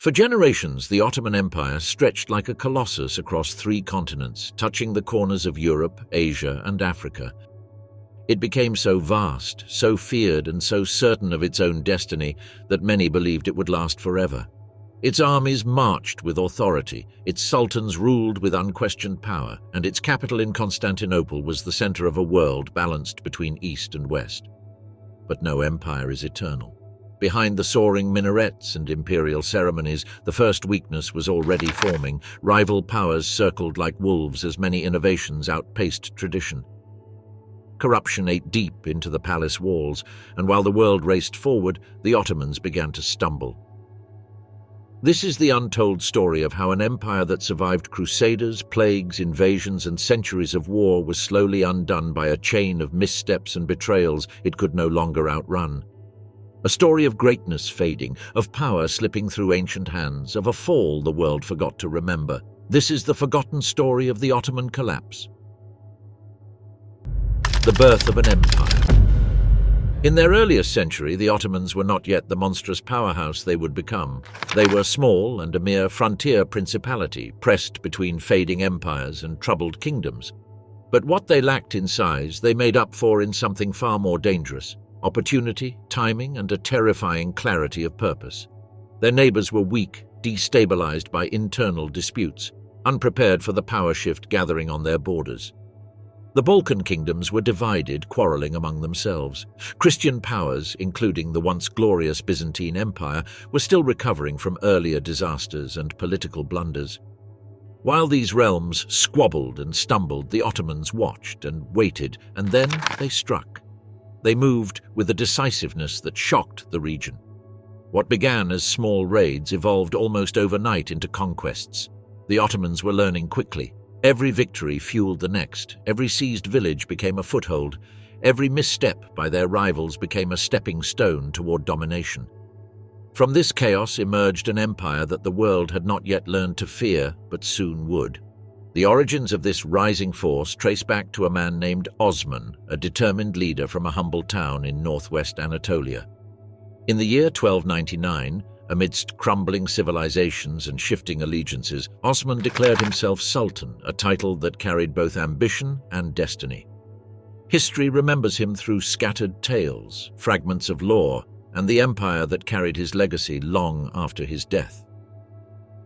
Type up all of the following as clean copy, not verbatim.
For generations, the Ottoman Empire stretched like a colossus across 3 continents, touching the corners of Europe, Asia, and Africa. It became so vast, so feared, and so certain of its own destiny that many believed it would last forever. Its armies marched with authority, its sultans ruled with unquestioned power, and its capital in Constantinople was the center of a world balanced between East and West. But no empire is eternal. Behind the soaring minarets and imperial ceremonies, the first weakness was already forming. Rival powers circled like wolves as many innovations outpaced tradition. Corruption ate deep into the palace walls, and while the world raced forward, the Ottomans began to stumble. This is the untold story of how an empire that survived crusaders, plagues, invasions, and centuries of war was slowly undone by a chain of missteps and betrayals it could no longer outrun. A story of greatness fading, of power slipping through ancient hands, of a fall the world forgot to remember. This is the forgotten story of the Ottoman collapse. The birth of an empire. In their earliest century, the Ottomans were not yet the monstrous powerhouse they would become. They were small and a mere frontier principality, pressed between fading empires and troubled kingdoms. But what they lacked in size, they made up for in something far more dangerous: opportunity, timing, and a terrifying clarity of purpose. Their neighbors were weak, destabilized by internal disputes, unprepared for the power shift gathering on their borders. The Balkan kingdoms were divided, quarreling among themselves. Christian powers, including the once glorious Byzantine Empire, were still recovering from earlier disasters and political blunders. While these realms squabbled and stumbled, the Ottomans watched and waited, and then they struck. They moved with a decisiveness that shocked the region. What began as small raids evolved almost overnight into conquests. The Ottomans were learning quickly. Every victory fueled the next. Every seized village became a foothold. Every misstep by their rivals became a stepping stone toward domination. From this chaos emerged an empire that the world had not yet learned to fear, but soon would. The origins of this rising force trace back to a man named Osman, a determined leader from a humble town in northwest Anatolia. In the year 1299, amidst crumbling civilizations and shifting allegiances, Osman declared himself Sultan, a title that carried both ambition and destiny. History remembers him through scattered tales, fragments of lore, and the empire that carried his legacy long after his death.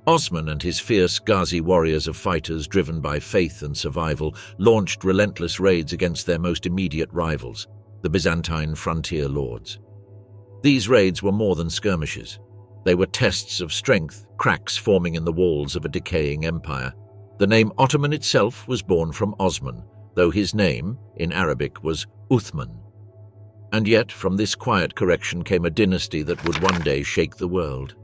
Osman and his fierce Ghazi warriors of fighters driven by faith and survival launched relentless raids against their most immediate rivals, the Byzantine frontier lords. These raids were more than skirmishes. They were tests of strength, cracks forming in the walls of a decaying empire. The name Ottoman itself was born from Osman, though his name, in Arabic, was Uthman. And yet, from this quiet correction came a dynasty that would one day shake the world.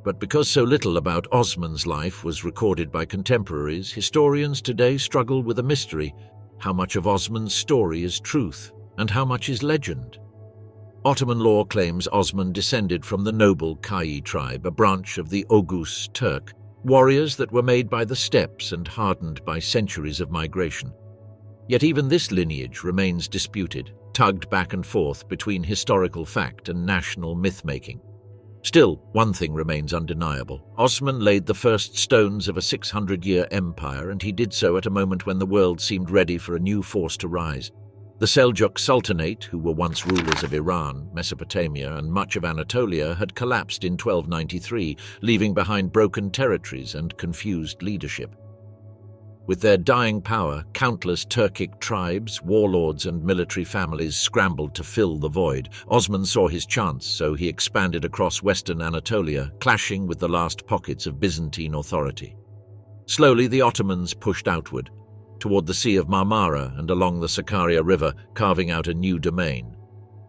But because so little about Osman's life was recorded by contemporaries, historians today struggle with a mystery: how much of Osman's story is truth, and how much is legend? Ottoman lore claims Osman descended from the noble Kai tribe, a branch of the Oghuz Turk, warriors that were made by the steppes and hardened by centuries of migration. Yet even this lineage remains disputed, tugged back and forth between historical fact and national myth-making. Still, one thing remains undeniable. Osman laid the first stones of a 600-year empire, and he did so at a moment when the world seemed ready for a new force to rise. The Seljuk Sultanate, who were once rulers of Iran, Mesopotamia, and much of Anatolia, had collapsed in 1293, leaving behind broken territories and confused leadership. With their dying power, countless Turkic tribes, warlords, and military families scrambled to fill the void. Osman saw his chance, so he expanded across western Anatolia, clashing with the last pockets of Byzantine authority. Slowly, the Ottomans pushed outward, toward the Sea of Marmara and along the Sakarya River, carving out a new domain.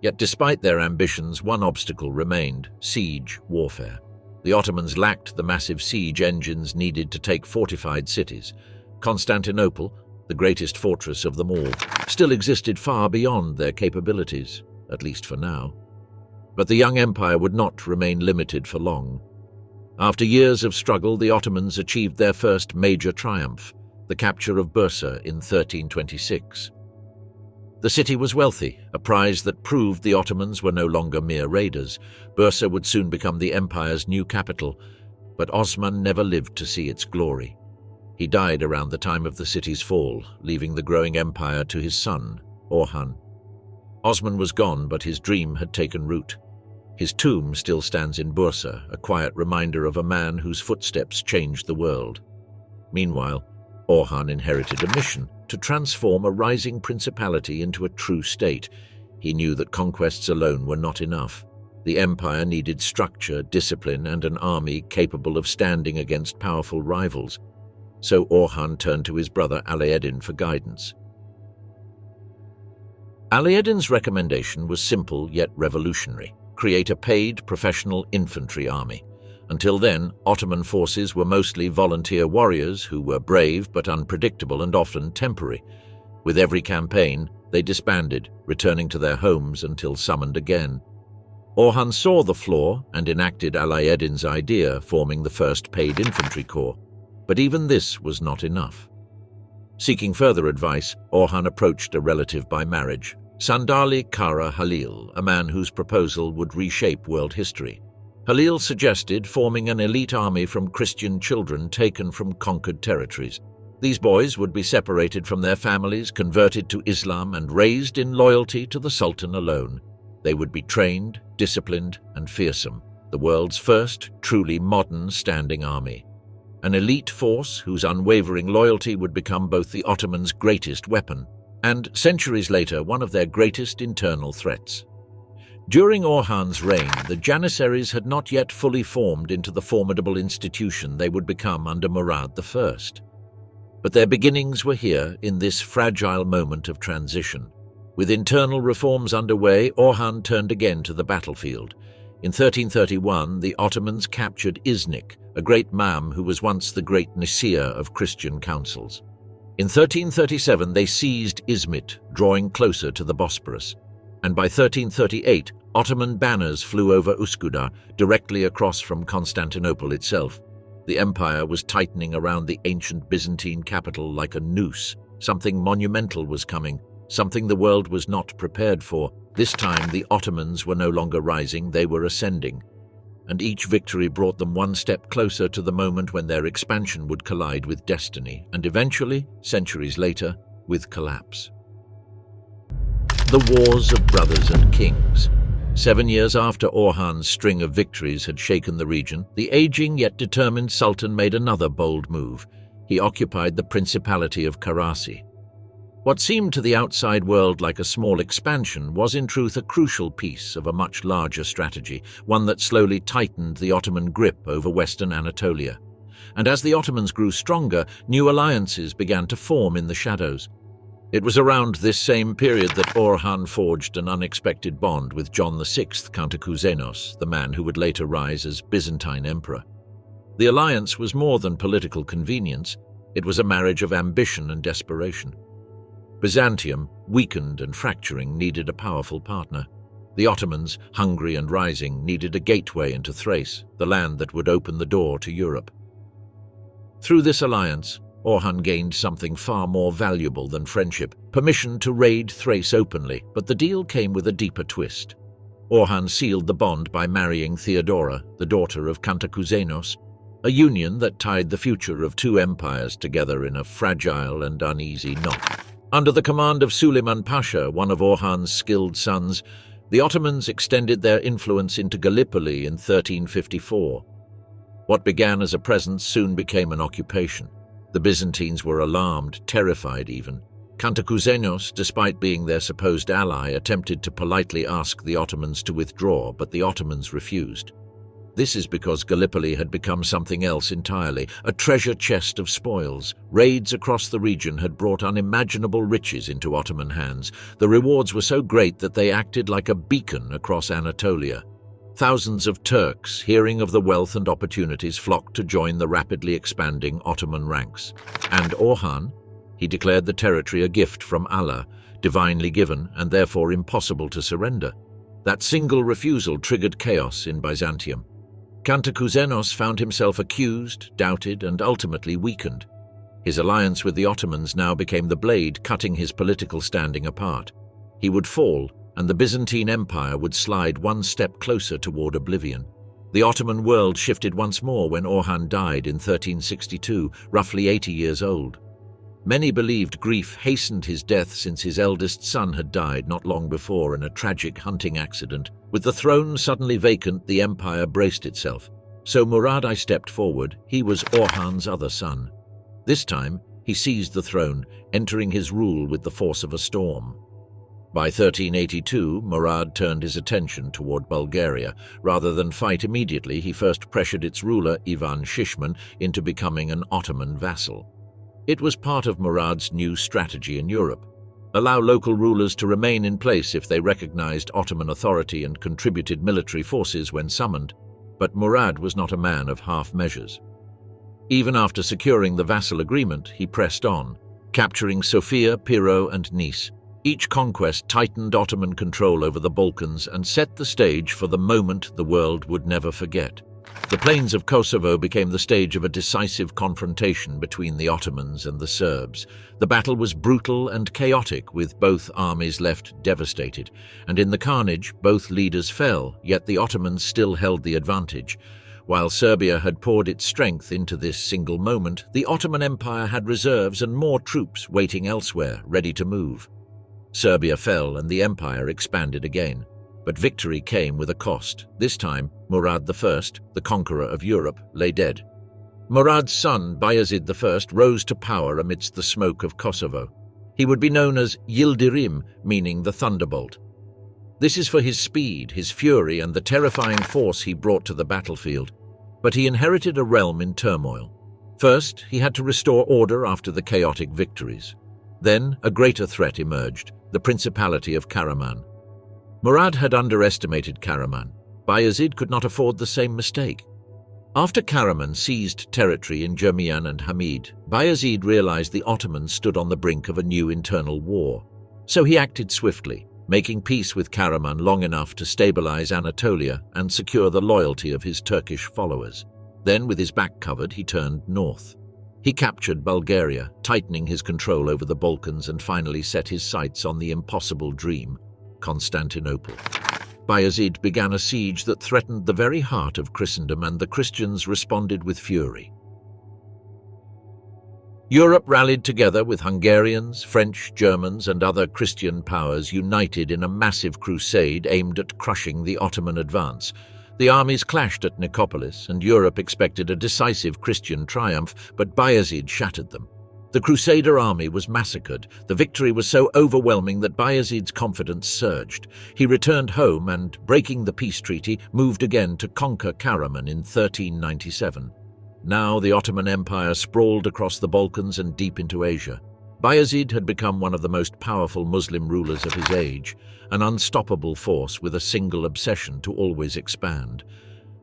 Yet despite their ambitions, one obstacle remained: siege warfare. The Ottomans lacked the massive siege engines needed to take fortified cities. Constantinople, the greatest fortress of them all, still existed far beyond their capabilities, at least for now. But the young empire would not remain limited for long. After years of struggle, the Ottomans achieved their first major triumph, the capture of Bursa in 1326. The city was wealthy, a prize that proved the Ottomans were no longer mere raiders. Bursa would soon become the empire's new capital, but Osman never lived to see its glory. He died around the time of the city's fall, leaving the growing empire to his son, Orhan. Osman was gone, but his dream had taken root. His tomb still stands in Bursa, a quiet reminder of a man whose footsteps changed the world. Meanwhile, Orhan inherited a mission to transform a rising principality into a true state. He knew that conquests alone were not enough. The empire needed structure, discipline, and an army capable of standing against powerful rivals. So Orhan turned to his brother Alaeddin for guidance. Alaeddin's recommendation was simple yet revolutionary: create a paid professional infantry army. Until then, Ottoman forces were mostly volunteer warriors who were brave but unpredictable and often temporary. With every campaign, they disbanded, returning to their homes until summoned again. Orhan saw the flaw and enacted Alaeddin's idea, forming the first paid infantry corps. But even this was not enough. Seeking further advice, Orhan approached a relative by marriage, Sandali Kara Halil, a man whose proposal would reshape world history. Halil suggested forming an elite army from Christian children taken from conquered territories. These boys would be separated from their families, converted to Islam, and raised in loyalty to the Sultan alone. They would be trained, disciplined, and fearsome, the world's first truly modern standing army. An elite force whose unwavering loyalty would become both the Ottomans' greatest weapon and, centuries later, one of their greatest internal threats. During Orhan's reign, the Janissaries had not yet fully formed into the formidable institution they would become under Murad I. But their beginnings were here in this fragile moment of transition. With internal reforms underway, Orhan turned again to the battlefield. In 1331, the Ottomans captured Iznik, a great imam who was once the great Nicaea of Christian councils. In 1337, they seized Izmit, drawing closer to the Bosporus. And by 1338, Ottoman banners flew over Üsküdar, directly across from Constantinople itself. The empire was tightening around the ancient Byzantine capital like a noose. Something monumental was coming, something the world was not prepared for. This time, the Ottomans were no longer rising, they were ascending. And each victory brought them one step closer to the moment when their expansion would collide with destiny, and eventually, centuries later, with collapse. The Wars of Brothers and Kings. 7 years after Orhan's string of victories had shaken the region, the aging yet determined Sultan made another bold move. He occupied the Principality of Karasi. What seemed to the outside world like a small expansion was in truth a crucial piece of a much larger strategy, one that slowly tightened the Ottoman grip over Western Anatolia. And as the Ottomans grew stronger, new alliances began to form in the shadows. It was around this same period that Orhan forged an unexpected bond with John VI Kantakouzenos, the man who would later rise as Byzantine emperor. The alliance was more than political convenience. It was a marriage of ambition and desperation. Byzantium, weakened and fracturing, needed a powerful partner. The Ottomans, hungry and rising, needed a gateway into Thrace, the land that would open the door to Europe. Through this alliance, Orhan gained something far more valuable than friendship, permission to raid Thrace openly, but the deal came with a deeper twist. Orhan sealed the bond by marrying Theodora, the daughter of Kantakouzenos, a union that tied the future of two empires together in a fragile and uneasy knot. Under the command of Suleiman Pasha, one of Orhan's skilled sons, the Ottomans extended their influence into Gallipoli in 1354. What began as a presence soon became an occupation. The Byzantines were alarmed, terrified even. Kantakouzenos, despite being their supposed ally, attempted to politely ask the Ottomans to withdraw, but the Ottomans refused. This is because Gallipoli had become something else entirely, a treasure chest of spoils. Raids across the region had brought unimaginable riches into Ottoman hands. The rewards were so great that they acted like a beacon across Anatolia. Thousands of Turks, hearing of the wealth and opportunities, flocked to join the rapidly expanding Ottoman ranks. And Orhan? He declared the territory a gift from Allah, divinely given and therefore impossible to surrender. That single refusal triggered chaos in Byzantium. Kantakouzenos found himself accused, doubted, and ultimately weakened. His alliance with the Ottomans now became the blade cutting his political standing apart. He would fall, and the Byzantine Empire would slide one step closer toward oblivion. The Ottoman world shifted once more when Orhan died in 1362, roughly 80 years old. Many believed grief hastened his death since his eldest son had died not long before in a tragic hunting accident. With the throne suddenly vacant, the empire braced itself. So Murad I stepped forward. He was Orhan's other son. This time, he seized the throne, entering his rule with the force of a storm. By 1382, Murad turned his attention toward Bulgaria. Rather than fight immediately, he first pressured its ruler, Ivan Shishman, into becoming an Ottoman vassal. It was part of Murad's new strategy in Europe. Allow local rulers to remain in place if they recognized Ottoman authority and contributed military forces when summoned. But Murad was not a man of half measures. Even after securing the vassal agreement, he pressed on, capturing Sofia, Pirot, and Nice. Each conquest tightened Ottoman control over the Balkans and set the stage for the moment the world would never forget. The plains of Kosovo became the stage of a decisive confrontation between the Ottomans and the Serbs. The battle was brutal and chaotic, with both armies left devastated, and in the carnage, both leaders fell, yet the Ottomans still held the advantage. While Serbia had poured its strength into this single moment, the Ottoman Empire had reserves and more troops waiting elsewhere, ready to move. Serbia fell and the empire expanded again. But victory came with a cost. This time, Murad I, the conqueror of Europe, lay dead. Murad's son, Bayezid I, rose to power amidst the smoke of Kosovo. He would be known as Yildirim, meaning the thunderbolt. This is for his speed, his fury, and the terrifying force he brought to the battlefield. But he inherited a realm in turmoil. First, he had to restore order after the chaotic victories. Then, a greater threat emerged, the Principality of Karaman. Murad had underestimated Karaman. Bayezid could not afford the same mistake. After Karaman seized territory in Jermiyan and Hamid, Bayezid realized the Ottomans stood on the brink of a new internal war. So he acted swiftly, making peace with Karaman long enough to stabilize Anatolia and secure the loyalty of his Turkish followers. Then, with his back covered, he turned north. He captured Bulgaria, tightening his control over the Balkans, and finally set his sights on the impossible dream, Constantinople. Bayezid began a siege that threatened the very heart of Christendom, and the Christians responded with fury. Europe rallied together, with Hungarians, French, Germans, and other Christian powers united in a massive crusade aimed at crushing the Ottoman advance. The armies clashed at Nicopolis, and Europe expected a decisive Christian triumph, but Bayezid shattered them. The Crusader army was massacred. The victory was so overwhelming that Bayezid's confidence surged. He returned home and, breaking the peace treaty, moved again to conquer Karaman in 1397. Now the Ottoman Empire sprawled across the Balkans and deep into Asia. Bayezid had become one of the most powerful Muslim rulers of his age, an unstoppable force with a single obsession to always expand.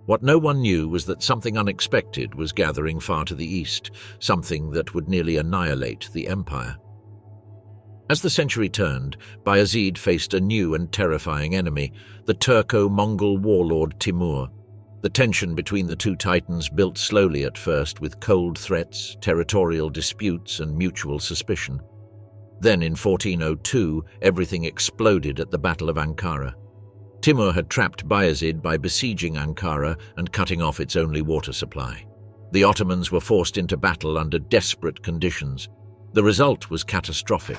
What no one knew was that something unexpected was gathering far to the east, something that would nearly annihilate the empire. As the century turned, Bayezid faced a new and terrifying enemy, the Turco-Mongol warlord Timur. The tension between the two titans built slowly at first, with cold threats, territorial disputes, and mutual suspicion. Then in 1402, everything exploded at the Battle of Ankara. Timur had trapped Bayezid by besieging Ankara and cutting off its only water supply. The Ottomans were forced into battle under desperate conditions. The result was catastrophic.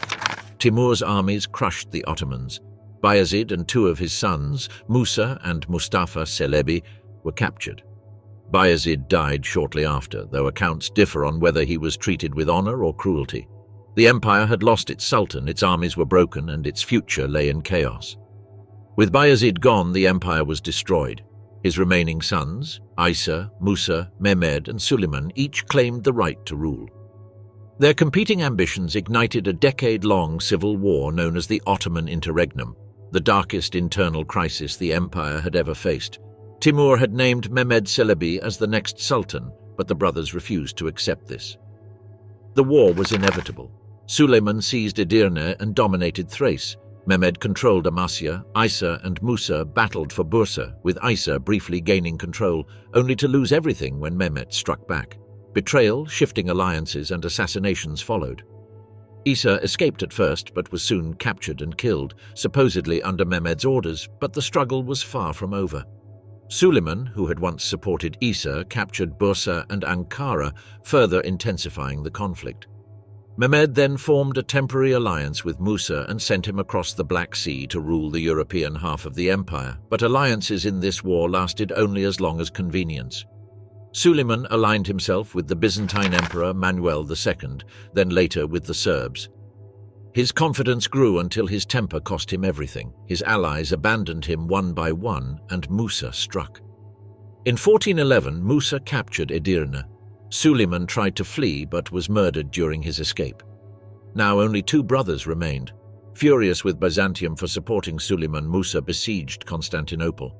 Timur's armies crushed the Ottomans. Bayezid and two of his sons, Musa and Mustafa Celebi, were captured. Bayezid died shortly after, though accounts differ on whether he was treated with honor or cruelty. The empire had lost its sultan, its armies were broken, and its future lay in chaos. With Bayezid gone, the empire was destroyed. His remaining sons, Isa, Musa, Mehmed, and Suleiman, each claimed the right to rule. Their competing ambitions ignited a decade-long civil war known as the Ottoman Interregnum, the darkest internal crisis the empire had ever faced. Timur had named Mehmed Celebi as the next sultan, but the brothers refused to accept this. The war was inevitable. Suleiman seized Edirne and dominated Thrace. Mehmed controlled Amasya. Isa and Musa battled for Bursa, with Isa briefly gaining control, only to lose everything when Mehmed struck back. Betrayal, shifting alliances, and assassinations followed. Isa escaped at first, but was soon captured and killed, supposedly under Mehmed's orders, but the struggle was far from over. Suleiman, who had once supported Isa, captured Bursa and Ankara, further intensifying the conflict. Mehmed then formed a temporary alliance with Musa and sent him across the Black Sea to rule the European half of the empire, but alliances in this war lasted only as long as convenience. Suleiman aligned himself with the Byzantine Emperor Manuel II, then later with the Serbs. His confidence grew until his temper cost him everything. His allies abandoned him one by one, and Musa struck. In 1411, Musa captured Edirne. Suleiman tried to flee but was murdered during his escape. Now only two brothers remained. Furious with Byzantium for supporting Suleiman, Musa besieged Constantinople.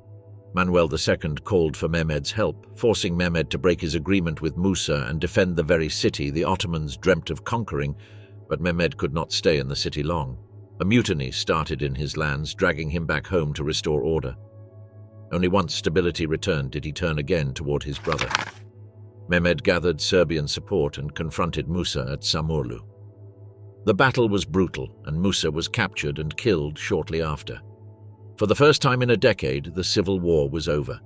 Manuel II called for Mehmed's help, forcing Mehmed to break his agreement with Musa and defend the very city the Ottomans dreamt of conquering, but Mehmed could not stay in the city long. A mutiny started in his lands, dragging him back home to restore order. Only once stability returned did he turn again toward his brother. Mehmed gathered Serbian support and confronted Musa at Samurlu. The battle was brutal, and Musa was captured and killed shortly after. For the first time in a decade, the civil war was over.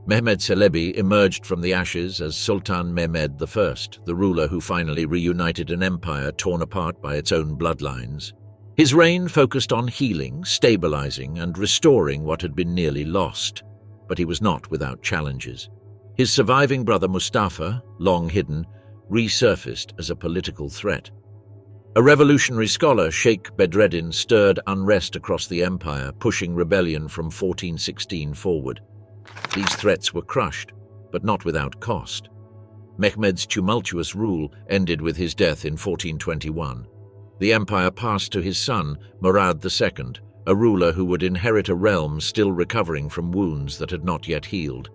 Mehmed Çelebi emerged from the ashes as Sultan Mehmed I, the ruler who finally reunited an empire torn apart by its own bloodlines. His reign focused on healing, stabilizing, and restoring what had been nearly lost, but he was not without challenges. His surviving brother Mustafa, long hidden, resurfaced as a political threat. A revolutionary scholar, Sheikh Bedreddin, stirred unrest across the empire, pushing rebellion from 1416 forward. These threats were crushed, but not without cost. Mehmed's tumultuous rule ended with his death in 1421. The empire passed to his son, Murad II, a ruler who would inherit a realm still recovering from wounds that had not yet healed.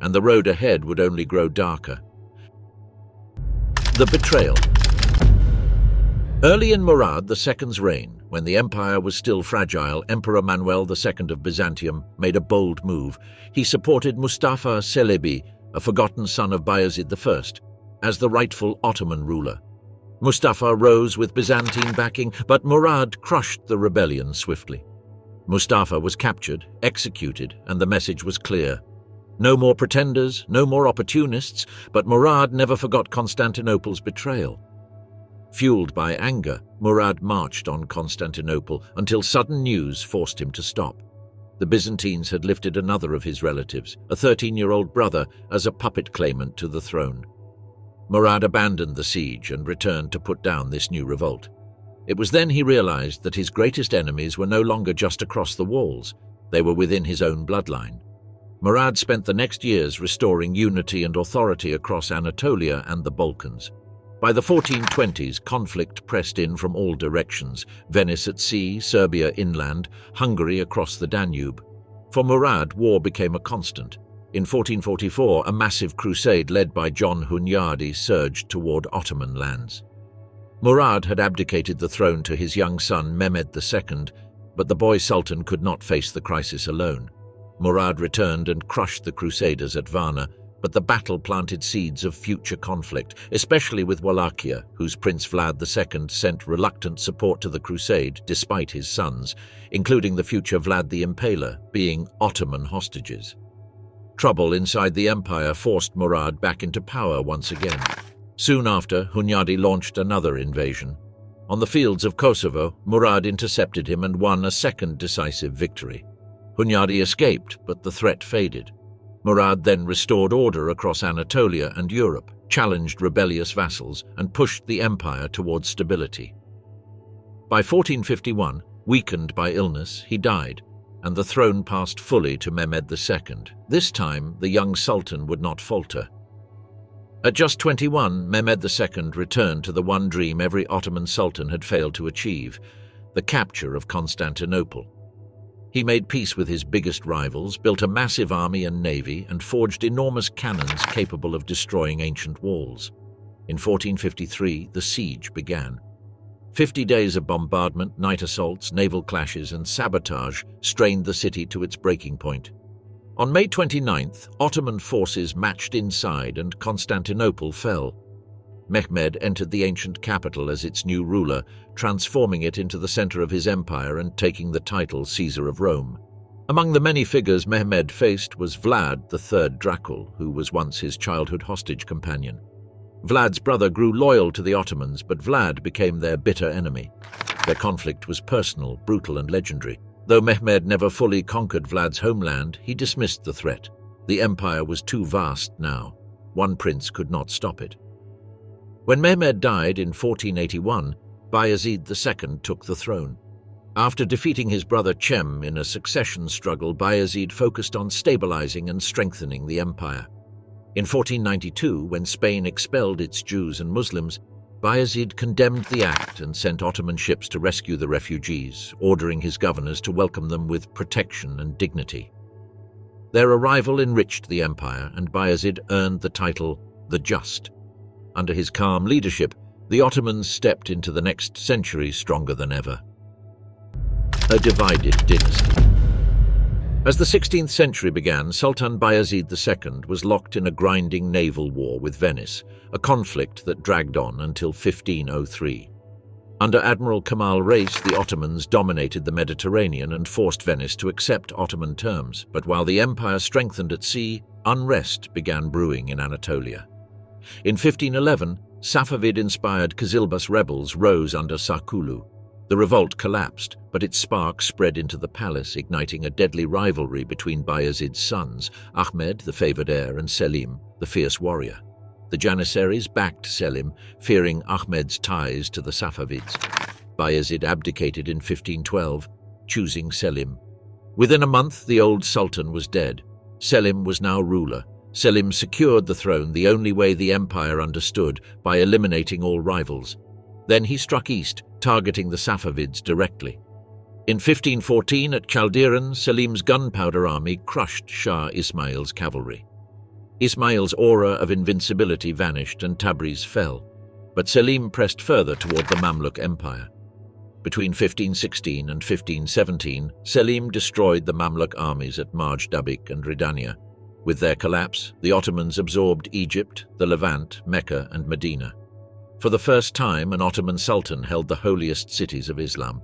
And the road ahead would only grow darker. The betrayal. Early in Murad II's reign, when the empire was still fragile, Emperor Manuel II of Byzantium made a bold move. He supported Mustafa Çelebi, a forgotten son of Bayezid I, as the rightful Ottoman ruler. Mustafa rose with Byzantine backing, but Murad crushed the rebellion swiftly. Mustafa was captured, executed, and the message was clear. No more pretenders, no more opportunists, but Murad never forgot Constantinople's betrayal. Fueled by anger, Murad marched on Constantinople until sudden news forced him to stop. The Byzantines had lifted another of his relatives, a 13-year-old brother, as a puppet claimant to the throne. Murad abandoned the siege and returned to put down this new revolt. It was then he realized that his greatest enemies were no longer just across the walls, they were within his own bloodline. Murad spent the next years restoring unity and authority across Anatolia and the Balkans. By the 1420s, conflict pressed in from all directions: Venice at sea, Serbia inland, Hungary across the Danube. For Murad, war became a constant. In 1444, a massive crusade led by John Hunyadi surged toward Ottoman lands. Murad had abdicated the throne to his young son Mehmed II, but the boy sultan could not face the crisis alone. Murad returned and crushed the Crusaders at Varna, but the battle planted seeds of future conflict, especially with Wallachia, whose Prince Vlad II sent reluctant support to the crusade despite his sons, including the future Vlad the Impaler, being Ottoman hostages. Trouble inside the empire forced Murad back into power once again. Soon after, Hunyadi launched another invasion. On the fields of Kosovo, Murad intercepted him and won a second decisive victory. Hunyadi escaped, but the threat faded. Murad then restored order across Anatolia and Europe, challenged rebellious vassals, and pushed the empire towards stability. By 1451, weakened by illness, he died, and the throne passed fully to Mehmed II. This time, the young sultan would not falter. At just 21, Mehmed II returned to the one dream every Ottoman sultan had failed to achieve: the capture of Constantinople. He made peace with his biggest rivals, built a massive army and navy, and forged enormous cannons capable of destroying ancient walls. In 1453, the siege began. 50 days of bombardment, night assaults, naval clashes, and sabotage strained the city to its breaking point. On May 29th, Ottoman forces matched inside and Constantinople fell. Mehmed entered the ancient capital as its new ruler, transforming it into the center of his empire and taking the title Caesar of Rome. Among the many figures Mehmed faced was Vlad III Dracul, who was once his childhood hostage companion. Vlad's brother grew loyal to the Ottomans, but Vlad became their bitter enemy. Their conflict was personal, brutal, and legendary. Though Mehmed never fully conquered Vlad's homeland, he dismissed the threat. The empire was too vast now. One prince could not stop it. When Mehmed died in 1481, Bayezid II took the throne. After defeating his brother Cem in a succession struggle, Bayezid focused on stabilizing and strengthening the empire. In 1492, when Spain expelled its Jews and Muslims, Bayezid condemned the act and sent Ottoman ships to rescue the refugees, ordering his governors to welcome them with protection and dignity. Their arrival enriched the empire, and Bayezid earned the title the Just. Under his calm leadership, the Ottomans stepped into the next century stronger than ever. A divided dynasty. As the 16th century began, Sultan Bayezid II was locked in a grinding naval war with Venice, a conflict that dragged on until 1503. Under Admiral Kemal Reis, the Ottomans dominated the Mediterranean and forced Venice to accept Ottoman terms. But while the empire strengthened at sea, unrest began brewing in Anatolia. In 1511, Safavid-inspired Kızılbaş rebels rose under Sarkulu. The revolt collapsed, but its spark spread into the palace, igniting a deadly rivalry between Bayezid's sons, Ahmed, the favored heir, and Selim, the fierce warrior. The Janissaries backed Selim, fearing Ahmed's ties to the Safavids. Bayezid abdicated in 1512, choosing Selim. Within a month, the old sultan was dead. Selim was now ruler. Selim secured the throne the only way the empire understood, by eliminating all rivals. Then he struck east, targeting the Safavids directly. In 1514, at Chaldiran, Selim's gunpowder army crushed Shah Ismail's cavalry. Ismail's aura of invincibility vanished and Tabriz fell, but Selim pressed further toward the Mamluk Empire. Between 1516 and 1517, Selim destroyed the Mamluk armies at Marj Dabik and Ridania. With their collapse, the Ottomans absorbed Egypt, the Levant, Mecca, and Medina. For the first time, an Ottoman sultan held the holiest cities of Islam.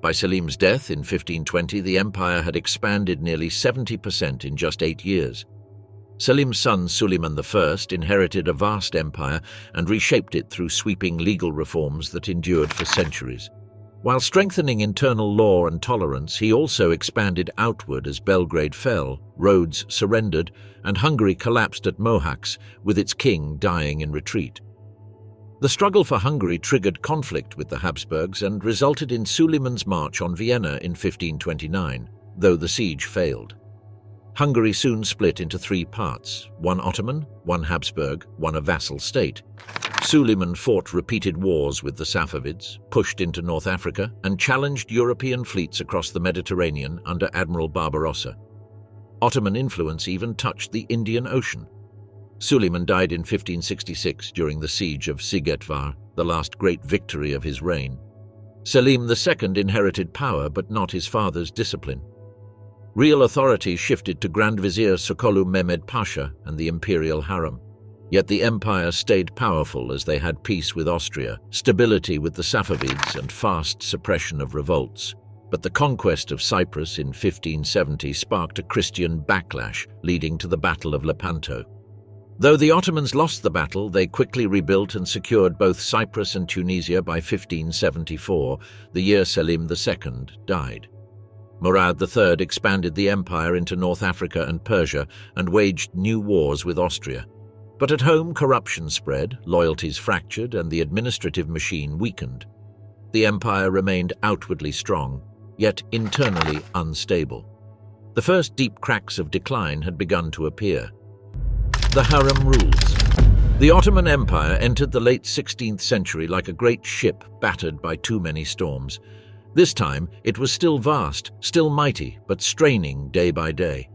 By Selim's death in 1520, the empire had expanded nearly 70% in just 8 years. Selim's son Suleiman I inherited a vast empire and reshaped it through sweeping legal reforms that endured for centuries. While strengthening internal law and tolerance, he also expanded outward as Belgrade fell, Rhodes surrendered, and Hungary collapsed at Mohacs, with its king dying in retreat. The struggle for Hungary triggered conflict with the Habsburgs and resulted in Suleiman's march on Vienna in 1529, though the siege failed. Hungary soon split into 3 parts, one Ottoman, one Habsburg, one a vassal state. Suleiman fought repeated wars with the Safavids, pushed into North Africa, and challenged European fleets across the Mediterranean under Admiral Barbarossa. Ottoman influence even touched the Indian Ocean. Suleiman died in 1566 during the siege of Sigetvar, the last great victory of his reign. Selim II inherited power, but not his father's discipline. Real authority shifted to Grand Vizier Sokolu Mehmed Pasha and the imperial harem. Yet the empire stayed powerful as they had peace with Austria, stability with the Safavids, and fast suppression of revolts. But the conquest of Cyprus in 1570 sparked a Christian backlash, leading to the Battle of Lepanto. Though the Ottomans lost the battle, they quickly rebuilt and secured both Cyprus and Tunisia by 1574, the year Selim II died. Murad III expanded the empire into North Africa and Persia and waged new wars with Austria. But at home, corruption spread, loyalties fractured, and the administrative machine weakened. The empire remained outwardly strong, yet internally unstable. The first deep cracks of decline had begun to appear. The harem rules. The Ottoman Empire entered the late 16th century like a great ship battered by too many storms. This time, it was still vast, still mighty, but straining day by day.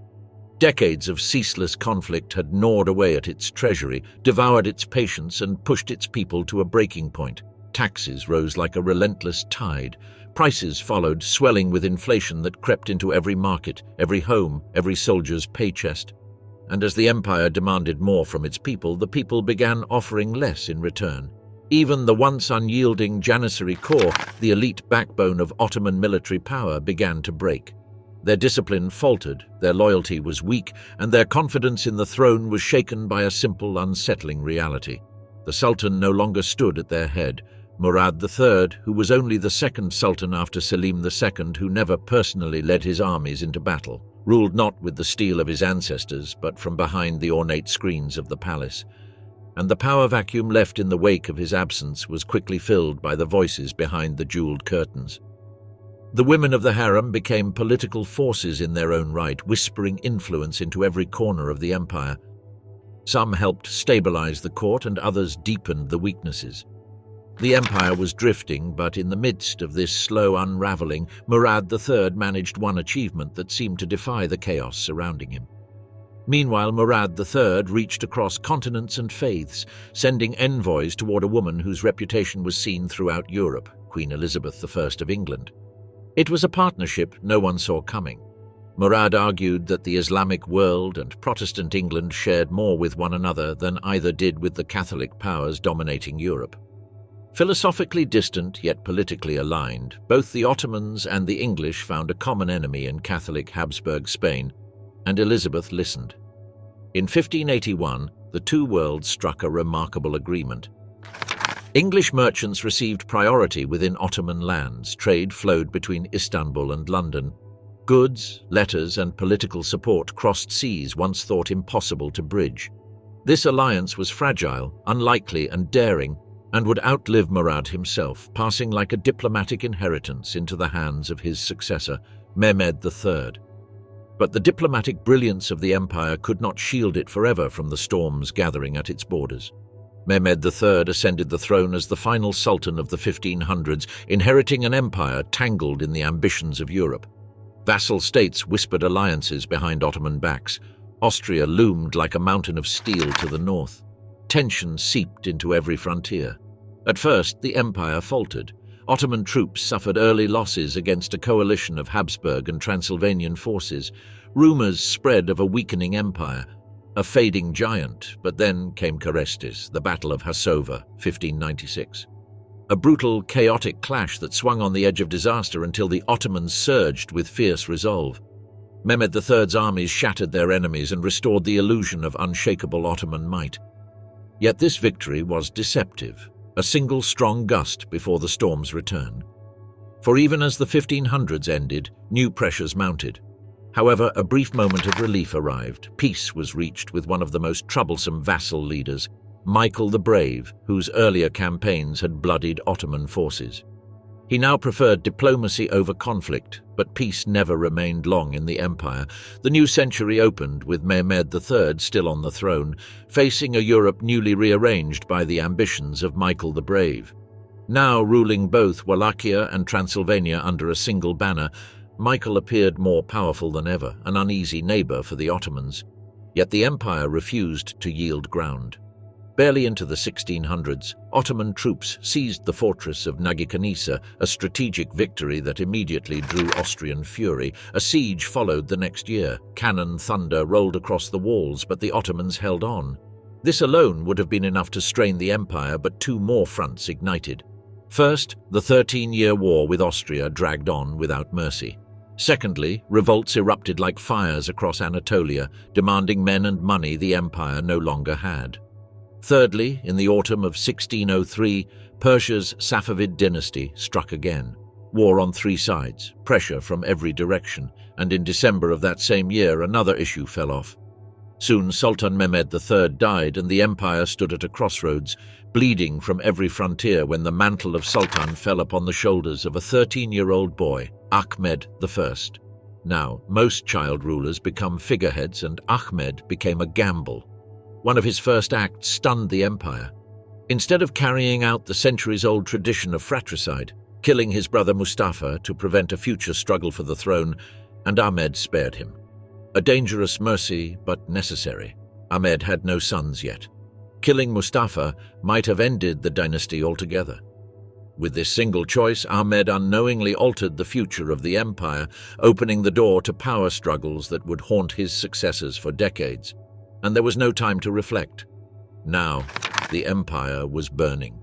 Decades of ceaseless conflict had gnawed away at its treasury, devoured its patience, and pushed its people to a breaking point. Taxes rose like a relentless tide. Prices followed, swelling with inflation that crept into every market, every home, every soldier's pay chest. And as the empire demanded more from its people, the people began offering less in return. Even the once unyielding Janissary Corps, the elite backbone of Ottoman military power, began to break. Their discipline faltered, their loyalty was weak, and their confidence in the throne was shaken by a simple, unsettling reality. The Sultan no longer stood at their head. Murad III, who was only the second Sultan after Selim II, who never personally led his armies into battle, ruled not with the steel of his ancestors, but from behind the ornate screens of the palace. And the power vacuum left in the wake of his absence was quickly filled by the voices behind the jeweled curtains. The women of the harem became political forces in their own right, whispering influence into every corner of the empire. Some helped stabilize the court and others deepened the weaknesses. The empire was drifting, but in the midst of this slow unraveling, Murad III managed one achievement that seemed to defy the chaos surrounding him. Meanwhile, Murad III reached across continents and faiths, sending envoys toward a woman whose reputation was seen throughout Europe, Queen Elizabeth I of England. It was a partnership no one saw coming. Murad argued that the Islamic world and Protestant England shared more with one another than either did with the Catholic powers dominating Europe. Philosophically distant yet politically aligned, both the Ottomans and the English found a common enemy in Catholic Habsburg Spain, and Elizabeth listened. In 1581, the two worlds struck a remarkable agreement. English merchants received priority within Ottoman lands. Trade flowed between Istanbul and London. Goods, letters, and political support crossed seas once thought impossible to bridge. This alliance was fragile, unlikely, and daring, and would outlive Murad himself, passing like a diplomatic inheritance into the hands of his successor, Mehmed III. But the diplomatic brilliance of the empire could not shield it forever from the storms gathering at its borders. Mehmed III ascended the throne as the final sultan of the 1500s, inheriting an empire tangled in the ambitions of Europe. Vassal states whispered alliances behind Ottoman backs. Austria loomed like a mountain of steel to the north. Tension seeped into every frontier. At first, the empire faltered. Ottoman troops suffered early losses against a coalition of Habsburg and Transylvanian forces. Rumors spread of a weakening empire, a fading giant, but then came Carestis, the Battle of Hasova, 1596. A brutal, chaotic clash that swung on the edge of disaster until the Ottomans surged with fierce resolve. Mehmed III's armies shattered their enemies and restored the illusion of unshakable Ottoman might. Yet this victory was deceptive, a single strong gust before the storm's return. For even as the 1500s ended, new pressures mounted. However, a brief moment of relief arrived. Peace was reached with one of the most troublesome vassal leaders, Michael the Brave, whose earlier campaigns had bloodied Ottoman forces. He now preferred diplomacy over conflict, but peace never remained long in the empire. The new century opened with Mehmed III still on the throne, facing a Europe newly rearranged by the ambitions of Michael the Brave. Now ruling both Wallachia and Transylvania under a single banner, Michael appeared more powerful than ever, an uneasy neighbor for the Ottomans. Yet the empire refused to yield ground. Barely into the 1600s, Ottoman troops seized the fortress of Nagikanica, a strategic victory that immediately drew Austrian fury. A siege followed the next year. Cannon thunder rolled across the walls, but the Ottomans held on. This alone would have been enough to strain the empire, but two more fronts ignited. First, the 13-year war with Austria dragged on without mercy. Secondly, revolts erupted like fires across Anatolia, demanding men and money the empire no longer had. Thirdly, in the autumn of 1603, Persia's Safavid dynasty struck again. War on three sides, pressure from every direction, and in December of that same year another issue fell off. Soon Sultan Mehmed III died and the empire stood at a crossroads, bleeding from every frontier when the mantle of Sultan fell upon the shoulders of a 13-year-old boy, Ahmed I. Now, most child rulers become figureheads, and Ahmed became a gamble. One of his first acts stunned the empire. Instead of carrying out the centuries-old tradition of fratricide, killing his brother Mustafa to prevent a future struggle for the throne, and Ahmed spared him. A dangerous mercy, but necessary. Ahmed had no sons yet. Killing Mustafa might have ended the dynasty altogether. With this single choice, Ahmed unknowingly altered the future of the empire, opening the door to power struggles that would haunt his successors for decades. And there was no time to reflect. Now, the empire was burning.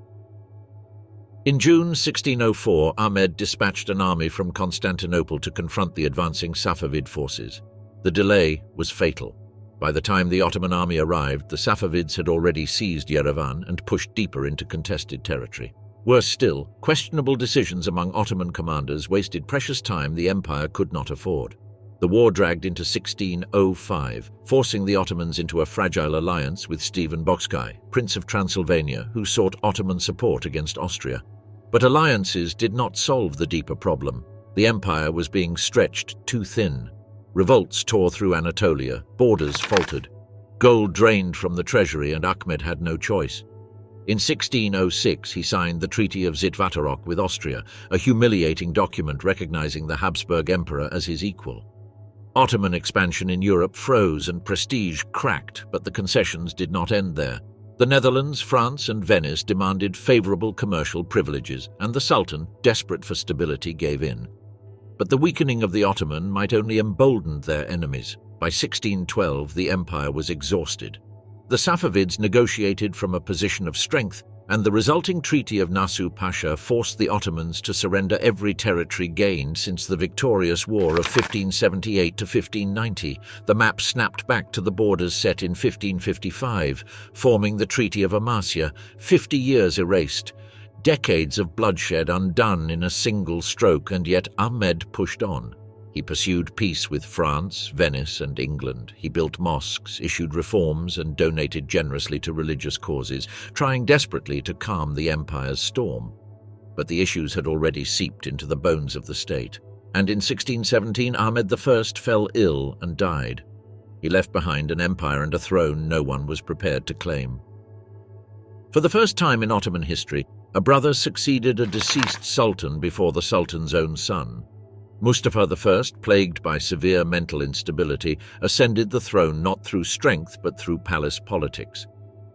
In June 1604, Ahmed dispatched an army from Constantinople to confront the advancing Safavid forces. The delay was fatal. By the time the Ottoman army arrived, the Safavids had already seized Yerevan and pushed deeper into contested territory. Worse still, questionable decisions among Ottoman commanders wasted precious time the empire could not afford. The war dragged into 1605, forcing the Ottomans into a fragile alliance with Stephen Bocskai, Prince of Transylvania, who sought Ottoman support against Austria. But alliances did not solve the deeper problem. The empire was being stretched too thin. Revolts tore through Anatolia, borders faltered. Gold drained from the treasury and Ahmed had no choice. In 1606, he signed the Treaty of Zitvatarok with Austria, a humiliating document recognizing the Habsburg Emperor as his equal. Ottoman expansion in Europe froze and prestige cracked, but the concessions did not end there. The Netherlands, France, and Venice demanded favorable commercial privileges, and the Sultan, desperate for stability, gave in. But the weakening of the Ottoman might only embolden their enemies. By 1612, the empire was exhausted. The Safavids negotiated from a position of strength, and the resulting Treaty of Nasu Pasha forced the Ottomans to surrender every territory gained since the victorious war of 1578 to 1590. The map snapped back to the borders set in 1555, forming the Treaty of Amasya, 50 years erased. Decades of bloodshed undone in a single stroke, and yet Ahmed pushed on. He pursued peace with France, Venice, and England. He built mosques, issued reforms, and donated generously to religious causes, trying desperately to calm the empire's storm. But the issues had already seeped into the bones of the state, and in 1617 Ahmed I fell ill and died. He left behind an empire and a throne no one was prepared to claim. For the first time in Ottoman history, a brother succeeded a deceased sultan before the sultan's own son. Mustafa I, plagued by severe mental instability, ascended the throne not through strength but through palace politics.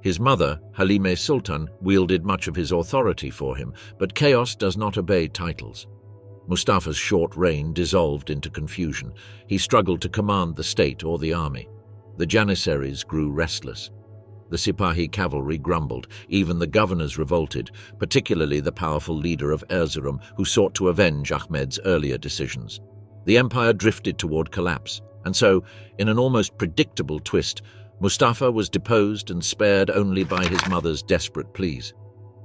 His mother, Halime Sultan, wielded much of his authority for him, but chaos does not obey titles. Mustafa's short reign dissolved into confusion. He struggled to command the state or the army. The Janissaries grew restless. The Sipahi cavalry grumbled. Even the governors revolted, particularly the powerful leader of Erzurum, who sought to avenge Ahmed's earlier decisions. The empire drifted toward collapse, and so, in an almost predictable twist, Mustafa was deposed and spared only by his mother's desperate pleas.